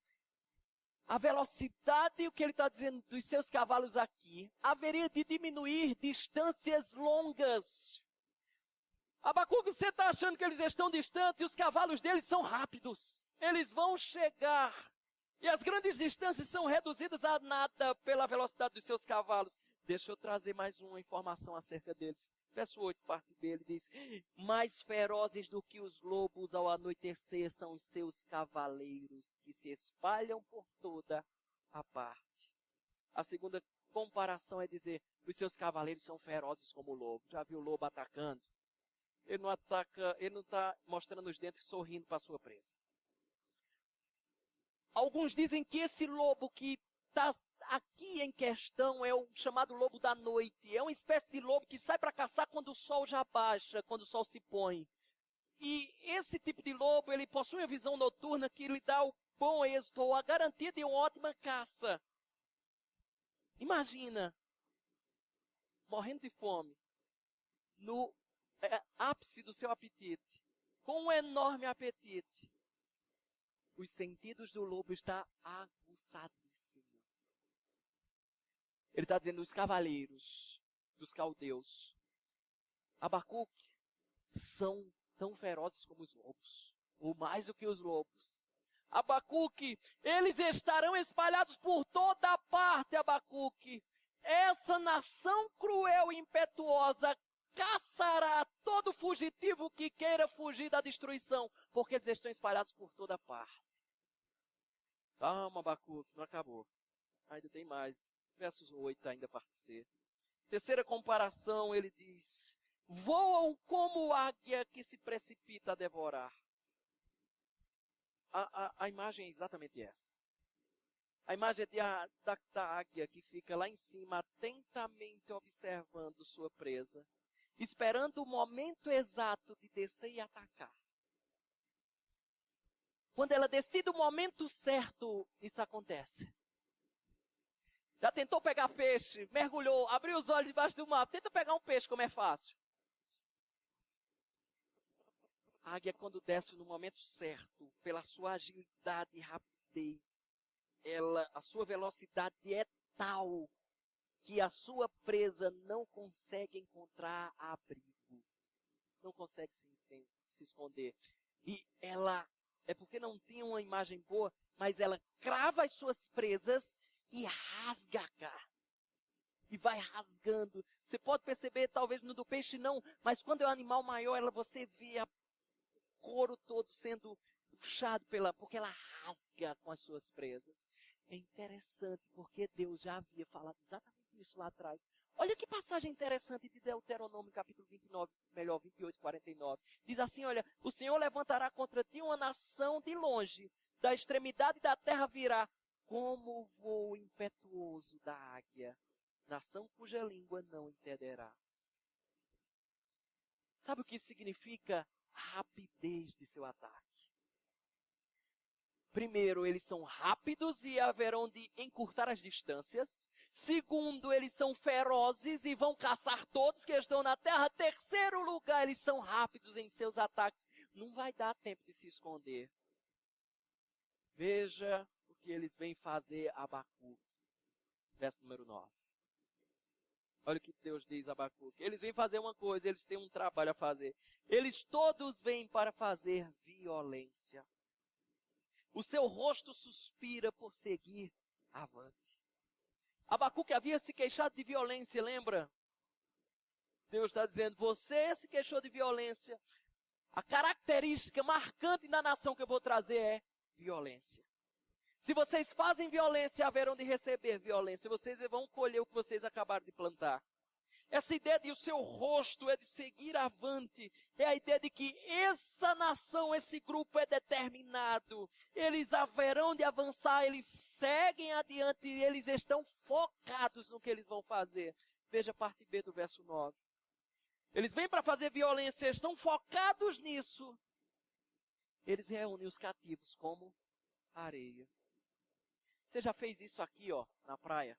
a velocidade, o que ele está dizendo dos seus cavalos aqui, haveria de diminuir distâncias longas. Abacuque, você está achando que eles estão distantes e os cavalos deles são rápidos. Eles vão chegar. E as grandes distâncias são reduzidas a nada pela velocidade dos seus cavalos. Deixa eu trazer mais uma informação acerca deles. Verso 8, parte B, ele diz: mais ferozes do que os lobos ao anoitecer são os seus cavaleiros, que se espalham por toda a parte. A segunda comparação é dizer: os seus cavaleiros são ferozes como o lobo. Já viu o lobo atacando? Ele não ataca, ele não está mostrando os dentes sorrindo para a sua presa. Alguns dizem que esse lobo que está aqui em questão é o chamado lobo da noite. É uma espécie de lobo que sai para caçar quando o sol já baixa, quando o sol se põe. E esse tipo de lobo, ele possui uma visão noturna que lhe dá o bom êxito, ou a garantia de uma ótima caça. Imagina, morrendo de fome, no ápice do seu apetite, com um enorme apetite. Os sentidos do lobo estão aguçadíssimos. Ele está dizendo: os cavaleiros dos caldeus, Abacuque, são tão ferozes como os lobos, ou mais do que os lobos. Abacuque, eles estarão espalhados por toda parte, Abacuque. Essa nação cruel e impetuosa caçará todo fugitivo que queira fugir da destruição, porque eles estão espalhados por toda parte. Calma, Abacuque, não acabou. Ainda tem mais. Versos 8, ainda parte C. Terceira comparação, ele diz: voam como águia que se precipita a devorar. A imagem é exatamente essa. A imagem é da águia que fica lá em cima, atentamente observando sua presa, esperando o momento exato de descer e atacar. Quando ela decide o momento certo, isso acontece. Já tentou pegar peixe, mergulhou, abriu os olhos debaixo do mar. Tenta pegar um peixe, como é fácil. A águia, quando desce no momento certo, pela sua agilidade e rapidez, a sua velocidade é tal que a sua presa não consegue encontrar abrigo. Não consegue se esconder. E ela, é porque não tinha uma imagem boa, mas ela crava as suas presas e rasga a carne. E vai rasgando. Você pode perceber, talvez no do peixe não, mas quando é um animal maior, você vê o couro todo sendo puxado porque ela rasga com as suas presas. É interessante, porque Deus já havia falado exatamente isso lá atrás. Olha que passagem interessante de Deuteronômio, capítulo 29, melhor, 28, 49. Diz assim, olha, o Senhor levantará contra ti uma nação de longe, da extremidade da terra virá, como o voo impetuoso da águia, nação cuja língua não entenderás. Sabe o que significa a rapidez de seu ataque? Primeiro, eles são rápidos e haverão de encurtar as distâncias. Segundo, eles são ferozes e vão caçar todos que estão na terra. Terceiro lugar, eles são rápidos em seus ataques. Não vai dar tempo de se esconder. Veja o que eles vêm fazer a Abacuque. Verso número 9. Olha o que Deus diz a Abacuque. Eles vêm fazer uma coisa, eles têm um trabalho a fazer. Eles todos vêm para fazer violência. O seu rosto suspira por seguir avante. Abacuque havia se queixado de violência, lembra? Deus está dizendo, você se queixou de violência. A característica marcante da nação que eu vou trazer é violência. Se vocês fazem violência, haverão de receber violência. Vocês vão colher o que vocês acabaram de plantar. Essa ideia de o seu rosto é de seguir avante. É a ideia de que essa nação, esse grupo é determinado. Eles haverão de avançar, eles seguem adiante e eles estão focados no que eles vão fazer. Veja a parte B do verso 9. Eles vêm para fazer violência, estão focados nisso. Eles reúnem os cativos como areia. Você já fez isso aqui, ó, na praia?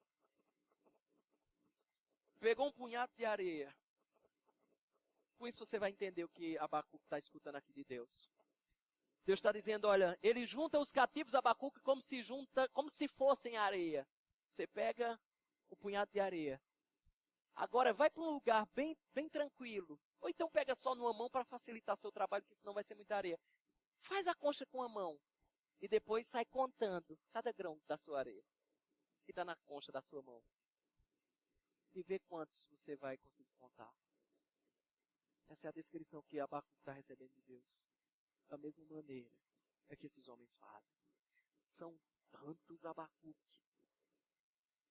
Pegou um punhado de areia. Com isso você vai entender o que Abacuque está escutando aqui de Deus. Deus está dizendo, olha, ele junta os cativos, Abacuque, como se fossem areia. Você pega o punhado de areia. Agora vai para um lugar bem tranquilo. Ou então pega só numa mão para facilitar seu trabalho, porque senão vai ser muita areia. Faz a concha com a mão. E depois sai contando cada grão da sua areia. Que está na concha da sua mão. E vê quantos você vai conseguir contar. Essa é a descrição que Abacuque está recebendo de Deus. Da mesma maneira é que esses homens fazem. São tantos Abacuque.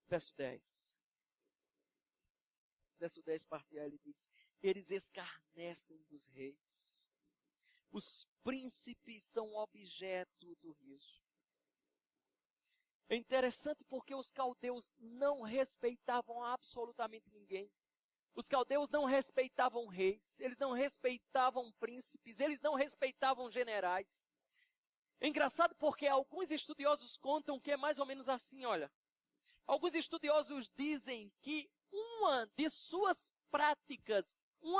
Verso 10. Verso 10, parte A, ele diz, eles escarnecem dos reis. Os príncipes são objeto do riso. É interessante porque os caldeus não respeitavam absolutamente ninguém. Os caldeus não respeitavam reis, eles não respeitavam príncipes, eles não respeitavam generais. É engraçado porque alguns estudiosos contam que é mais ou menos assim, olha. Alguns estudiosos dizem que uma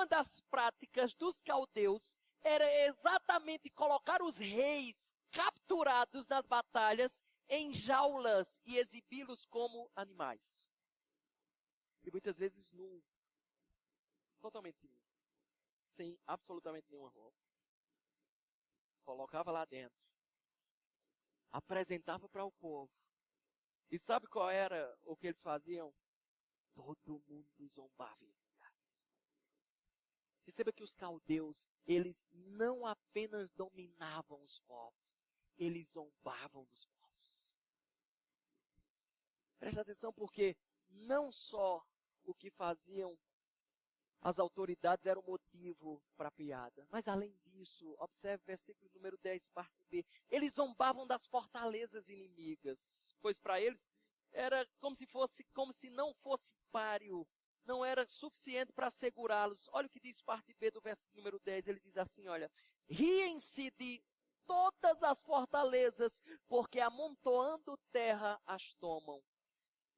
das práticas dos caldeus era exatamente colocar os reis capturados nas batalhas em jaulas e exibi-los como animais. E muitas vezes nu. Totalmente nu. Sem absolutamente nenhuma roupa. Colocava lá dentro. Apresentava para o povo. E sabe qual era o que eles faziam? Todo mundo zombava. Perceba que os caldeus, eles não apenas dominavam os povos, eles zombavam dos povos. Presta atenção porque não só o que faziam as autoridades era o motivo para a piada, mas além disso, observe o versículo número 10, parte B, eles zombavam das fortalezas inimigas, pois para eles era como se não fosse páreo, não era suficiente para segurá-los. Olha o que diz parte B do verso número 10, ele diz assim, olha, riem-se de todas as fortalezas, porque amontoando terra as tomam.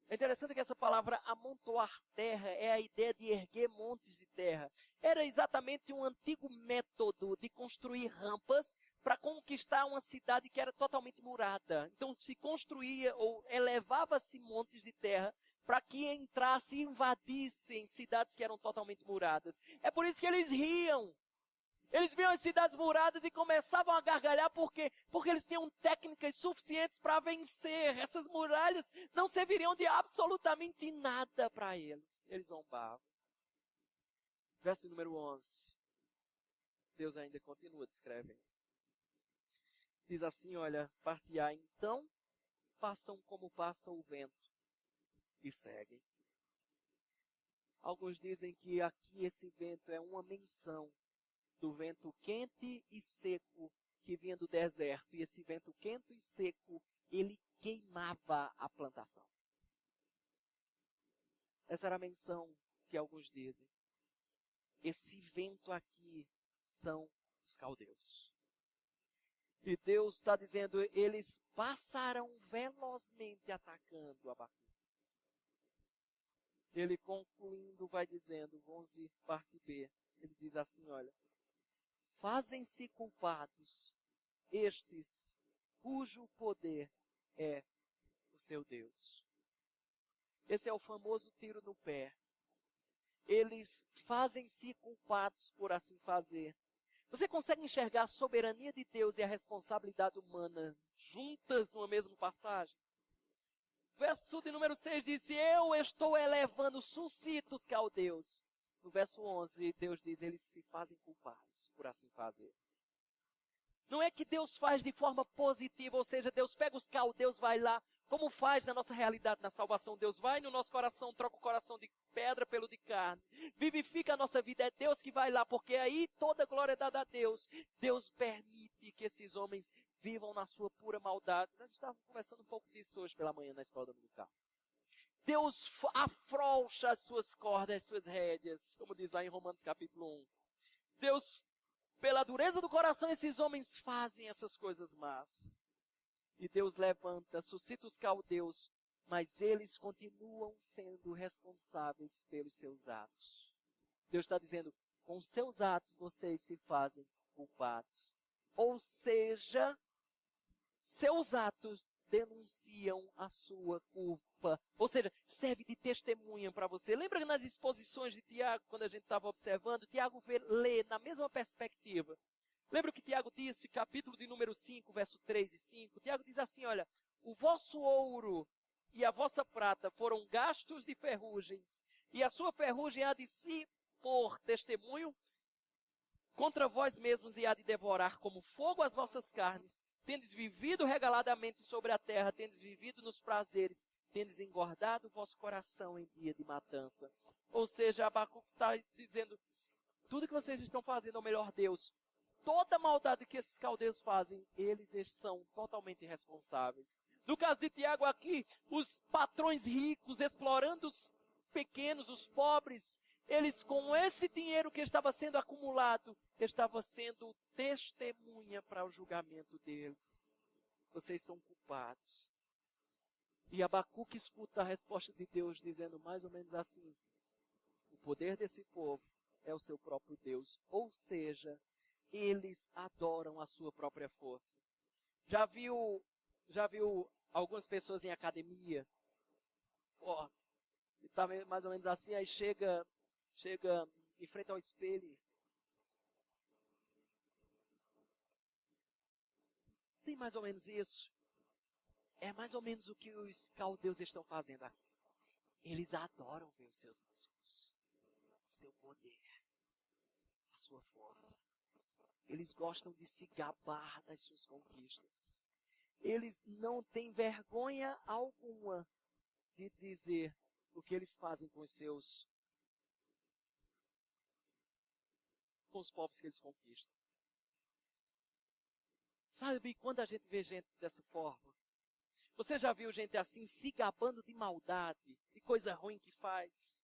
É interessante que essa palavra amontoar terra é a ideia de erguer montes de terra. Era exatamente um antigo método de construir rampas para conquistar uma cidade que era totalmente murada. Então se construía ou elevava-se montes de terra para que entrasse e invadissem cidades que eram totalmente muradas. É por isso que eles riam. Eles viam as cidades muradas e começavam a gargalhar porque eles tinham técnicas suficientes para vencer. Essas muralhas não serviriam de absolutamente nada para eles. Eles zombavam. Verso número 11. Deus ainda continua descrevendo. Diz assim, olha, parte A, então passam como passa o vento e seguem. Alguns dizem que aqui esse vento é uma menção do vento quente e seco que vinha do deserto. E esse vento quente e seco, ele queimava a plantação. Essa era a menção que alguns dizem. Esse vento aqui são os caldeus. E Deus está dizendo, eles passarão velozmente atacando Abacuque. Ele concluindo vai dizendo, 11, parte B, ele diz assim, olha, fazem-se culpados estes cujo poder é o seu Deus. Esse é o famoso tiro no pé. Eles fazem-se culpados por assim fazer. Você consegue enxergar a soberania de Deus e a responsabilidade humana juntas numa mesma passagem? Verso de número 6 diz, eu estou elevando, suscito os caldeus. No verso 11, Deus diz, eles se fazem culpados por assim fazer. Não é que Deus faz de forma positiva, ou seja, Deus pega os caldeus, vai lá, como faz na nossa realidade, na salvação. Deus vai no nosso coração, troca o coração de pedra pelo de carne, vivifica a nossa vida. É Deus que vai lá, porque aí toda glória é dada a Deus. Deus permite que esses homens vivam na sua pura maldade. Nós estávamos conversando um pouco disso hoje pela manhã na escola dominical. Deus afrouxa as suas cordas, as suas rédeas, como diz lá em Romanos capítulo 1. Deus, pela dureza do coração, esses homens fazem essas coisas más. E Deus levanta, suscita os caldeus, mas eles continuam sendo responsáveis pelos seus atos. Deus está dizendo, com seus atos vocês se fazem culpados. Ou seja, seus atos denunciam a sua culpa. Ou seja, serve de testemunha para você. Lembra que nas exposições de Tiago, quando a gente estava observando, Tiago lê na mesma perspectiva. Lembra o que Tiago disse, capítulo de número 5, verso 3 e 5? Tiago diz assim, olha, o vosso ouro e a vossa prata foram gastos de ferrugens, e a sua ferrugem há de se pôr testemunho contra vós mesmos e há de devorar como fogo as vossas carnes. Tendes vivido regaladamente sobre a terra, tendes vivido nos prazeres, tendes engordado o vosso coração em dia de matança. Ou seja, Abacuque está dizendo, tudo que vocês estão fazendo ao melhor Deus, toda a maldade que esses caldeus fazem, eles são totalmente responsáveis. No caso de Tiago aqui, os patrões ricos explorando os pequenos, os pobres, eles com esse dinheiro que estava sendo acumulado, estava sendo testemunha para o julgamento deles. Vocês são culpados. E Abacuque escuta a resposta de Deus dizendo mais ou menos assim, o poder desse povo é o seu próprio Deus, ou seja, eles adoram a sua própria força. Já viu algumas pessoas em academia fortes? E tá mais ou menos assim, aí chega em frente ao espelho. Tem mais ou menos isso. É mais ou menos o que os caldeus estão fazendo aqui. Eles adoram ver os seus músculos, o seu poder, a sua força. Eles gostam de se gabar das suas conquistas. Eles não têm vergonha alguma de dizer o que eles fazem com os povos que eles conquistam. Sabe, quando a gente vê gente dessa forma, você já viu gente assim se gabando de maldade, de coisa ruim que faz?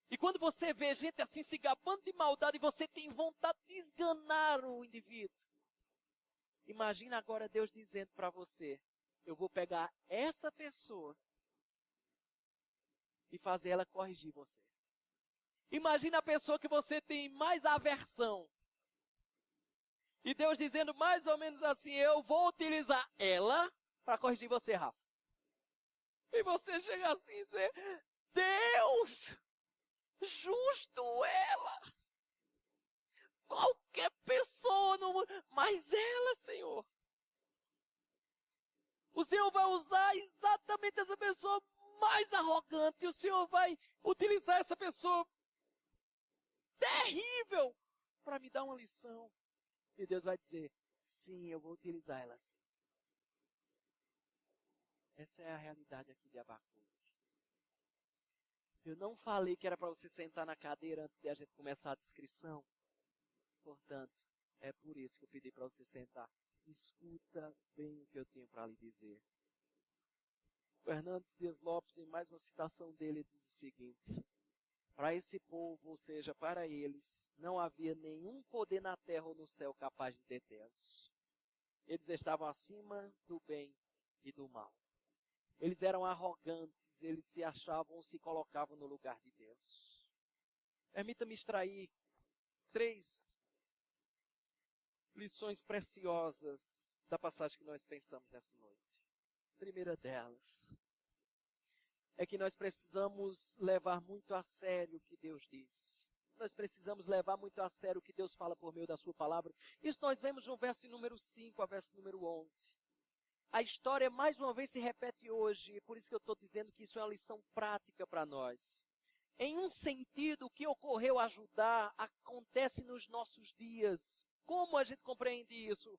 E quando você vê gente assim se gabando de maldade, você tem vontade de esganar o indivíduo. Imagina agora Deus dizendo para você, eu vou pegar essa pessoa e fazer ela corrigir você. Imagina a pessoa que você tem mais aversão. E Deus dizendo mais ou menos assim, eu vou utilizar ela para corrigir você, Rafa. E você chega assim e dizer, Deus, justo ela. Qualquer pessoa no mundo, mas ela, Senhor. O Senhor vai usar exatamente essa pessoa mais arrogante. O Senhor vai utilizar essa pessoa terrível para me dar uma lição. E Deus vai dizer, sim, eu vou utilizar ela sim. Essa é a realidade aqui de Abacuque. Eu não falei que era para você sentar na cadeira antes de a gente começar a descrição. Portanto, é por isso que eu pedi para você sentar. Escuta bem o que eu tenho para lhe dizer. O Hernandes Dias Lopes, em mais uma citação dele, diz o seguinte: para esse povo, ou seja, para eles, não havia nenhum poder na terra ou no céu capaz de detê-los. Eles estavam acima do bem e do mal. Eles eram arrogantes, eles se achavam ou se colocavam no lugar de Deus. Permita-me extrair 3 lições preciosas da passagem que nós pensamos nessa noite. A primeira delas é que nós precisamos levar muito a sério o que Deus diz. Nós precisamos levar muito a sério o que Deus fala por meio da sua palavra. Isso nós vemos no verso número 5 ao verso número 11. A história mais uma vez se repete hoje, e por isso que eu estou dizendo que isso é uma lição prática para nós. Em um sentido, o que ocorreu a Judá acontece nos nossos dias. Como a gente compreende isso?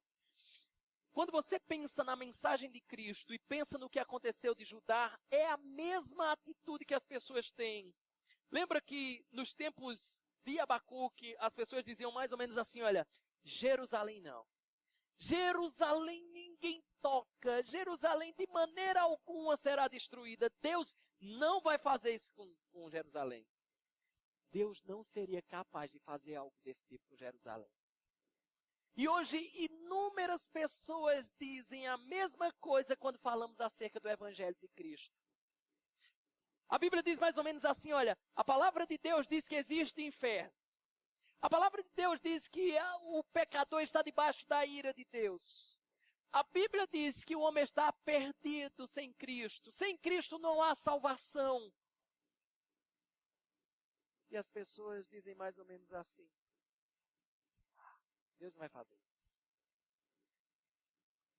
Quando você pensa na mensagem de Cristo e pensa no que aconteceu de Judá, é a mesma atitude que as pessoas têm. Lembra que nos tempos de Abacuque, as pessoas diziam mais ou menos assim, olha, Jerusalém não. Jerusalém ninguém toca, Jerusalém de maneira alguma será destruída. Deus não vai fazer isso com Jerusalém. Deus não seria capaz de fazer algo desse tipo com Jerusalém. E hoje inúmeras pessoas dizem a mesma coisa quando falamos acerca do Evangelho de Cristo. A Bíblia diz mais ou menos assim, olha, a palavra de Deus diz que existe inferno. A palavra de Deus diz que o pecador está debaixo da ira de Deus. A Bíblia diz que o homem está perdido sem Cristo. Sem Cristo não há salvação. E as pessoas dizem mais ou menos assim: Deus não vai fazer isso.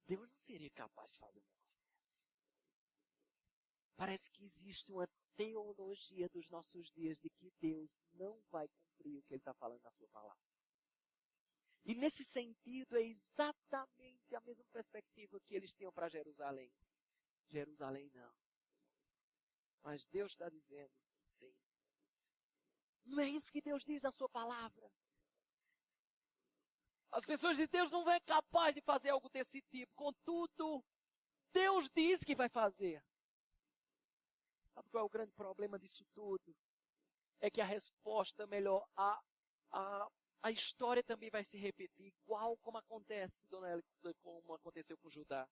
Deus não seria capaz de fazer um negócio desse. Parece que existe uma teologia dos nossos dias de que Deus não vai cumprir o que Ele está falando na sua palavra. E nesse sentido é exatamente a mesma perspectiva que eles tinham para Jerusalém. Jerusalém não. Mas Deus está dizendo sim. Não é isso que Deus diz na sua palavra. As pessoas dizem, Deus não é capaz de fazer algo desse tipo. Contudo, Deus diz que vai fazer. Sabe qual é o grande problema disso tudo? É que a resposta melhor, a história também vai se repetir, igual como acontece, Dona Ela, como aconteceu com Judá.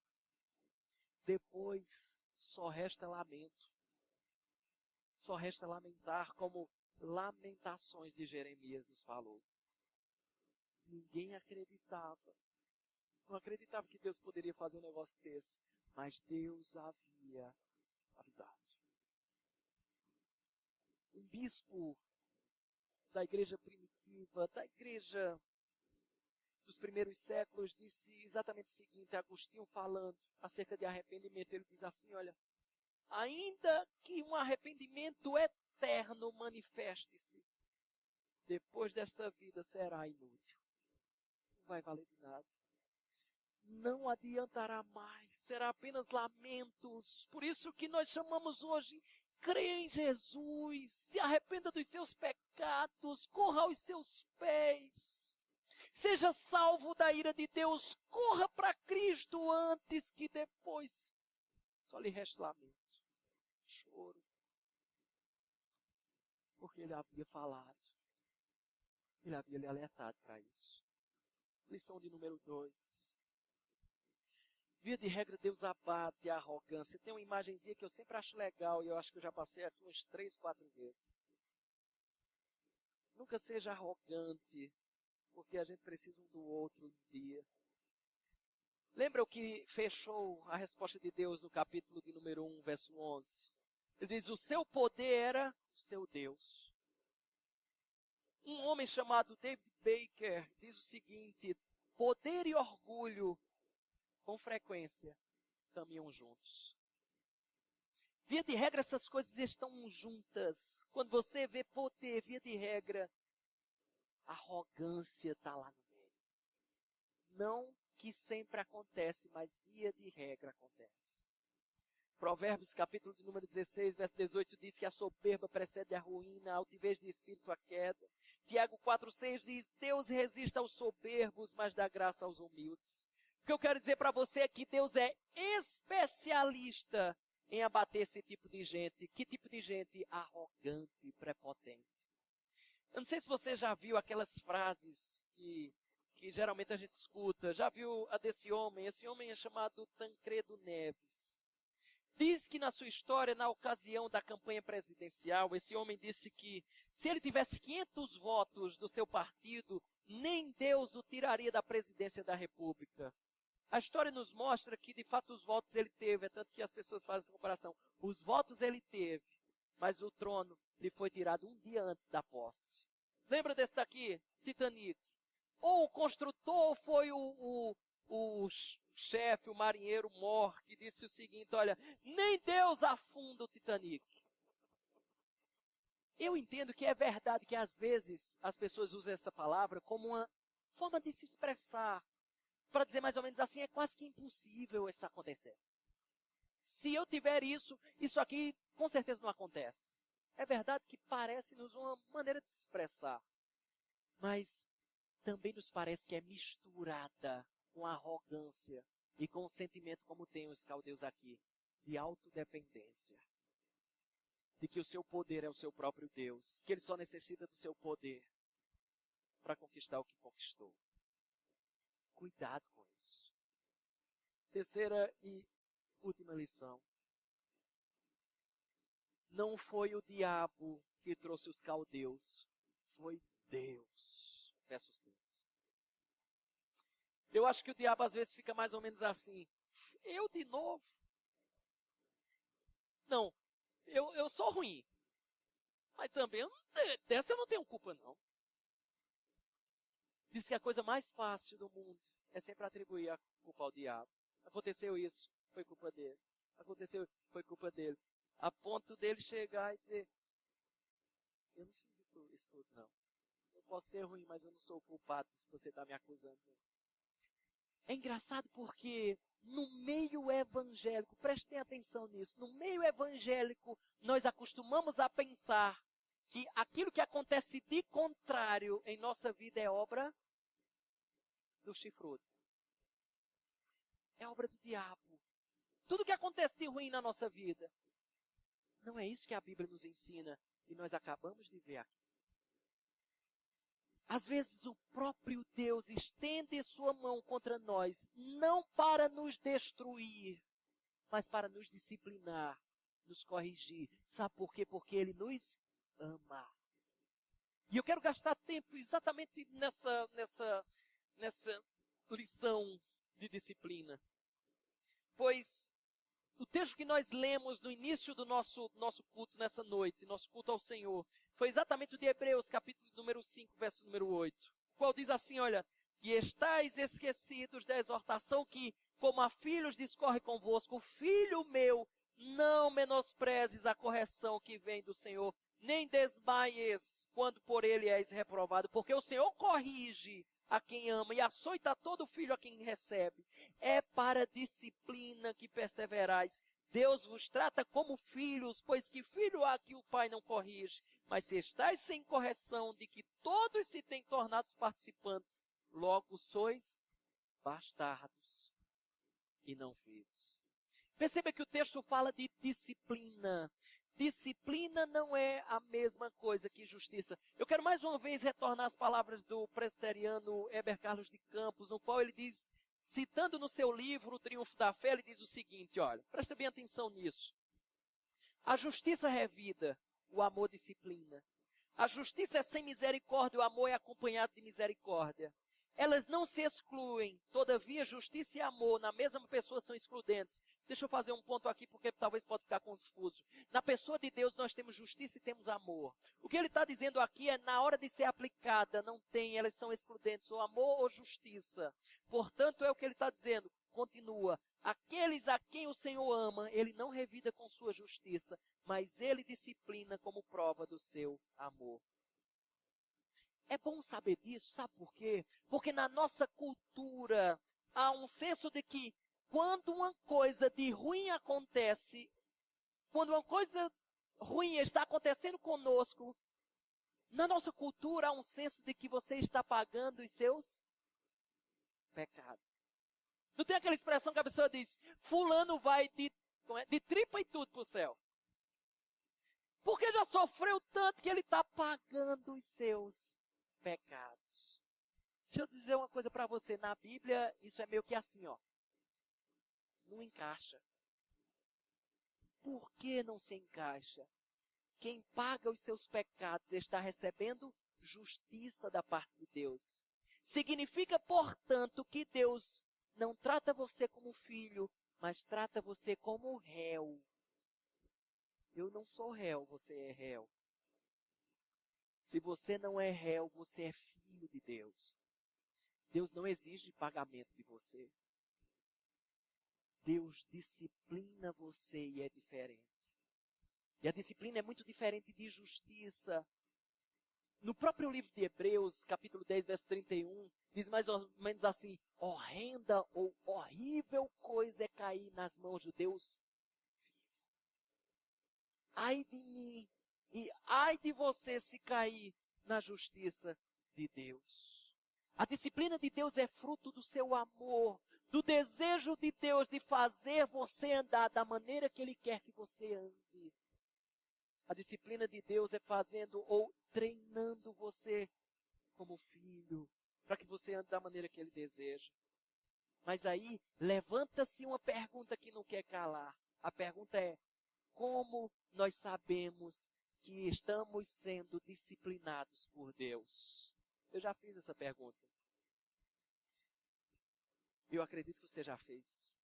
Depois, só resta lamento. Só resta lamentar, como Lamentações de Jeremias nos falou. Ninguém acreditava. Não acreditava que Deus poderia fazer um negócio desse. Mas Deus havia avisado. Um bispo da igreja primitiva, da igreja dos primeiros séculos, disse exatamente o seguinte, Agostinho falando acerca de arrependimento, ele diz assim, olha, ainda que um arrependimento eterno manifeste-se, depois desta vida será inútil. Não vai valer de nada. Não adiantará mais, será apenas lamentos. Por isso que nós chamamos hoje, crê em Jesus, se arrependa dos seus pecados, corra aos seus pés. Seja salvo da ira de Deus, corra para Cristo antes que depois. Só lhe resta lamento, choro. Porque ele havia falado. Ele havia lhe alertado para isso. Lição de número 2. Via de regra, Deus abate a arrogância. Tem uma imagenzinha que eu sempre acho legal e eu acho que eu já passei aqui umas 3, 4 vezes. Nunca seja arrogante, porque a gente precisa um do outro um dia. Lembra o que fechou a resposta de Deus no capítulo de número 1, verso 11? Ele diz, o seu poder era o seu Deus. Um homem chamado David Baker diz o seguinte, poder e orgulho, com frequência, caminham juntos. Via de regra, essas coisas estão juntas. Quando você vê poder, via de regra, arrogância está lá no meio. Não que sempre acontece, mas via de regra acontece. Provérbios, capítulo de número 16, verso 18, diz que a soberba precede a ruína, a altivez de espírito a queda. Tiago 4,6 diz, Deus resiste aos soberbos, mas dá graça aos humildes. O que eu quero dizer para você é que Deus é especialista em abater esse tipo de gente. Que tipo de gente? Arrogante, prepotente. Eu não sei se você já viu aquelas frases que geralmente a gente escuta. Já viu a desse homem? Esse homem é chamado Tancredo Neves. Diz que na sua história, na ocasião da campanha presidencial, esse homem disse que se ele tivesse 500 votos do seu partido, nem Deus o tiraria da presidência da República. A história nos mostra que, de fato, os votos ele teve, é tanto que as pessoas fazem essa comparação. Os votos ele teve, mas o trono lhe foi tirado um dia antes da posse. Lembra desse daqui? Titanic. Ou o construtor foi o chefe, o marinheiro mor, que disse o seguinte, olha, nem Deus afunda o Titanic. Eu entendo que é verdade que às vezes as pessoas usam essa palavra como uma forma de se expressar, para dizer mais ou menos assim, é quase que impossível isso acontecer. Se eu tiver isso aqui com certeza não acontece. É verdade que parece-nos uma maneira de se expressar, mas também nos parece que é misturada com arrogância e com o sentimento, como tem os caldeus aqui, de autodependência. De que o seu poder é o seu próprio Deus, que ele só necessita do seu poder para conquistar o que conquistou. Cuidado com isso. Terceira e última lição. Não foi o diabo que trouxe os caldeus, foi Deus. Verso 6. Eu acho que o diabo às vezes fica mais ou menos assim. Eu de novo? Não, eu sou ruim. Mas também, dessa eu não tenho culpa não. Diz que a coisa mais fácil do mundo é sempre atribuir a culpa ao diabo. Aconteceu isso, foi culpa dele. Aconteceu, foi culpa dele. A ponto dele chegar e dizer, eu não fiz isso tudo não. Eu posso ser ruim, mas eu não sou o culpado se você está me acusando. É engraçado porque no meio evangélico, prestem atenção nisso, no meio evangélico nós acostumamos a pensar que aquilo que acontece de contrário em nossa vida é obra do chifrudo. É obra do diabo. Tudo que acontece de ruim na nossa vida. Não é isso que a Bíblia nos ensina e nós acabamos de ver aqui. Às vezes o próprio Deus estende sua mão contra nós, não para nos destruir, mas para nos disciplinar, nos corrigir. Sabe por quê? Porque Ele nos ama. E eu quero gastar tempo exatamente nessa lição de disciplina. Pois o texto que nós lemos no início do nosso culto nessa noite, nosso culto ao Senhor, foi exatamente o de Hebreus, capítulo número 5, verso número 8. O qual diz assim, olha, e estáis esquecidos da exortação que, como a filhos, discorre convosco, filho meu, não menosprezes a correção que vem do Senhor, nem desmaies quando por ele és reprovado, porque o Senhor corrige a quem ama e açoita todo filho a quem recebe. É para disciplina que perseverais. Deus vos trata como filhos, pois que filho há que o pai não corrige? Mas se estáis sem correção de que todos se têm tornado participantes, logo sois bastardos e não filhos. Perceba que o texto fala de disciplina. Disciplina não é a mesma coisa que justiça. Eu quero mais uma vez retornar às palavras do presbiteriano Heber Carlos de Campos, no qual ele diz, citando no seu livro O Triunfo da Fé, ele diz o seguinte, olha, presta bem atenção nisso. A justiça revida, o amor disciplina. A justiça é sem misericórdia, o amor é acompanhado de misericórdia. Elas não se excluem, todavia justiça e amor na mesma pessoa são excludentes. Deixa eu fazer um ponto aqui, porque talvez pode ficar confuso. Na pessoa de Deus nós temos justiça e temos amor. O que ele está dizendo aqui é, na hora de ser aplicada, não tem, elas são excludentes, ou amor ou justiça. Portanto, é o que ele está dizendo, continua. Aqueles a quem o Senhor ama, ele não revida com sua justiça, mas ele disciplina como prova do seu amor. É bom saber disso, sabe por quê? Porque na nossa cultura há um senso de que quando uma coisa de ruim acontece, quando uma coisa ruim está acontecendo conosco, na nossa cultura há um senso de que você está pagando os seus pecados. Não tem aquela expressão que a pessoa diz, fulano vai de tripa e tudo para o céu. Porque já sofreu tanto que ele está pagando os seus pecados. Deixa eu dizer uma coisa para você. Na Bíblia, isso é meio que assim, ó. Não encaixa. Por que não se encaixa? Quem paga os seus pecados está recebendo justiça da parte de Deus. Significa, portanto, que Deus não trata você como filho, mas trata você como réu. Eu não sou réu, você é réu. Se você não é réu, você é filho de Deus. Deus não exige pagamento de você. Deus disciplina você e é diferente. E a disciplina é muito diferente de justiça. No próprio livro de Hebreus, capítulo 10, verso 31, diz mais ou menos assim, horrenda ou horrível coisa é cair nas mãos de Deus vivo. Ai de mim e ai de você se cair na justiça de Deus. A disciplina de Deus é fruto do seu amor, do desejo de Deus de fazer você andar da maneira que Ele quer que você ande. A disciplina de Deus é fazendo ou treinando você como filho, para que você ande da maneira que Ele deseja. Mas aí, levanta-se uma pergunta que não quer calar. A pergunta é, como nós sabemos que estamos sendo disciplinados por Deus? Eu já fiz essa pergunta. Eu acredito que você já fez.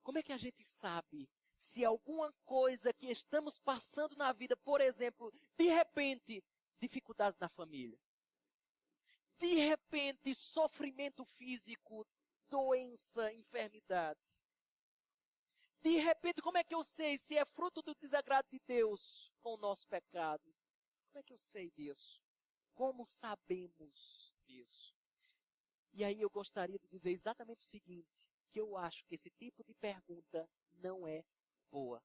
Como é que a gente sabe se alguma coisa que estamos passando na vida, por exemplo, de repente, dificuldades na família, de repente, sofrimento físico, doença, enfermidade, de repente, como é que eu sei se é fruto do desagrado de Deus com o nosso pecado? Como é que eu sei disso? Como sabemos disso? E aí eu gostaria de dizer exatamente o seguinte, que eu acho que esse tipo de pergunta não é boa.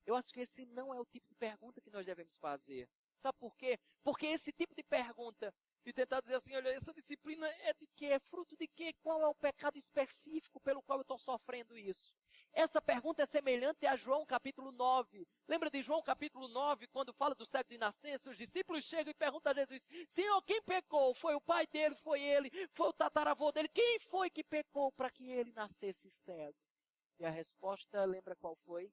Eu acho que esse não é o tipo de pergunta que nós devemos fazer. Sabe por quê? Porque esse tipo de pergunta, de tentar dizer assim, olha, essa disciplina é de quê? É fruto de quê? Qual é o pecado específico pelo qual eu estou sofrendo isso? Essa pergunta é semelhante a João capítulo 9. Lembra de João capítulo 9, quando fala do cego de nascença? Os discípulos chegam e perguntam a Jesus, Senhor, quem pecou? Foi o pai dele? Foi ele? Foi o tataravô dele? Quem foi que pecou para que ele nascesse cego? E a resposta, lembra qual foi?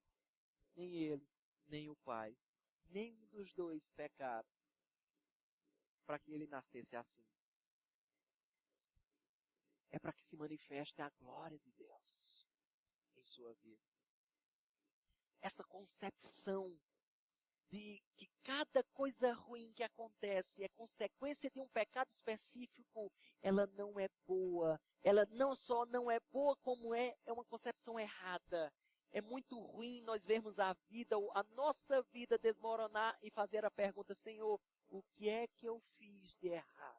Nem ele, nem o pai. Nenhum dos dois pecaram para que ele nascesse assim. É para que se manifeste a glória de Deus em sua vida. Essa concepção de que cada coisa ruim que acontece é consequência de um pecado específico, ela não é boa. Ela não só não é boa, como é uma concepção errada. É muito ruim nós vermos a vida, a nossa vida desmoronar e fazer a pergunta, Senhor, o que é que eu fiz de errado?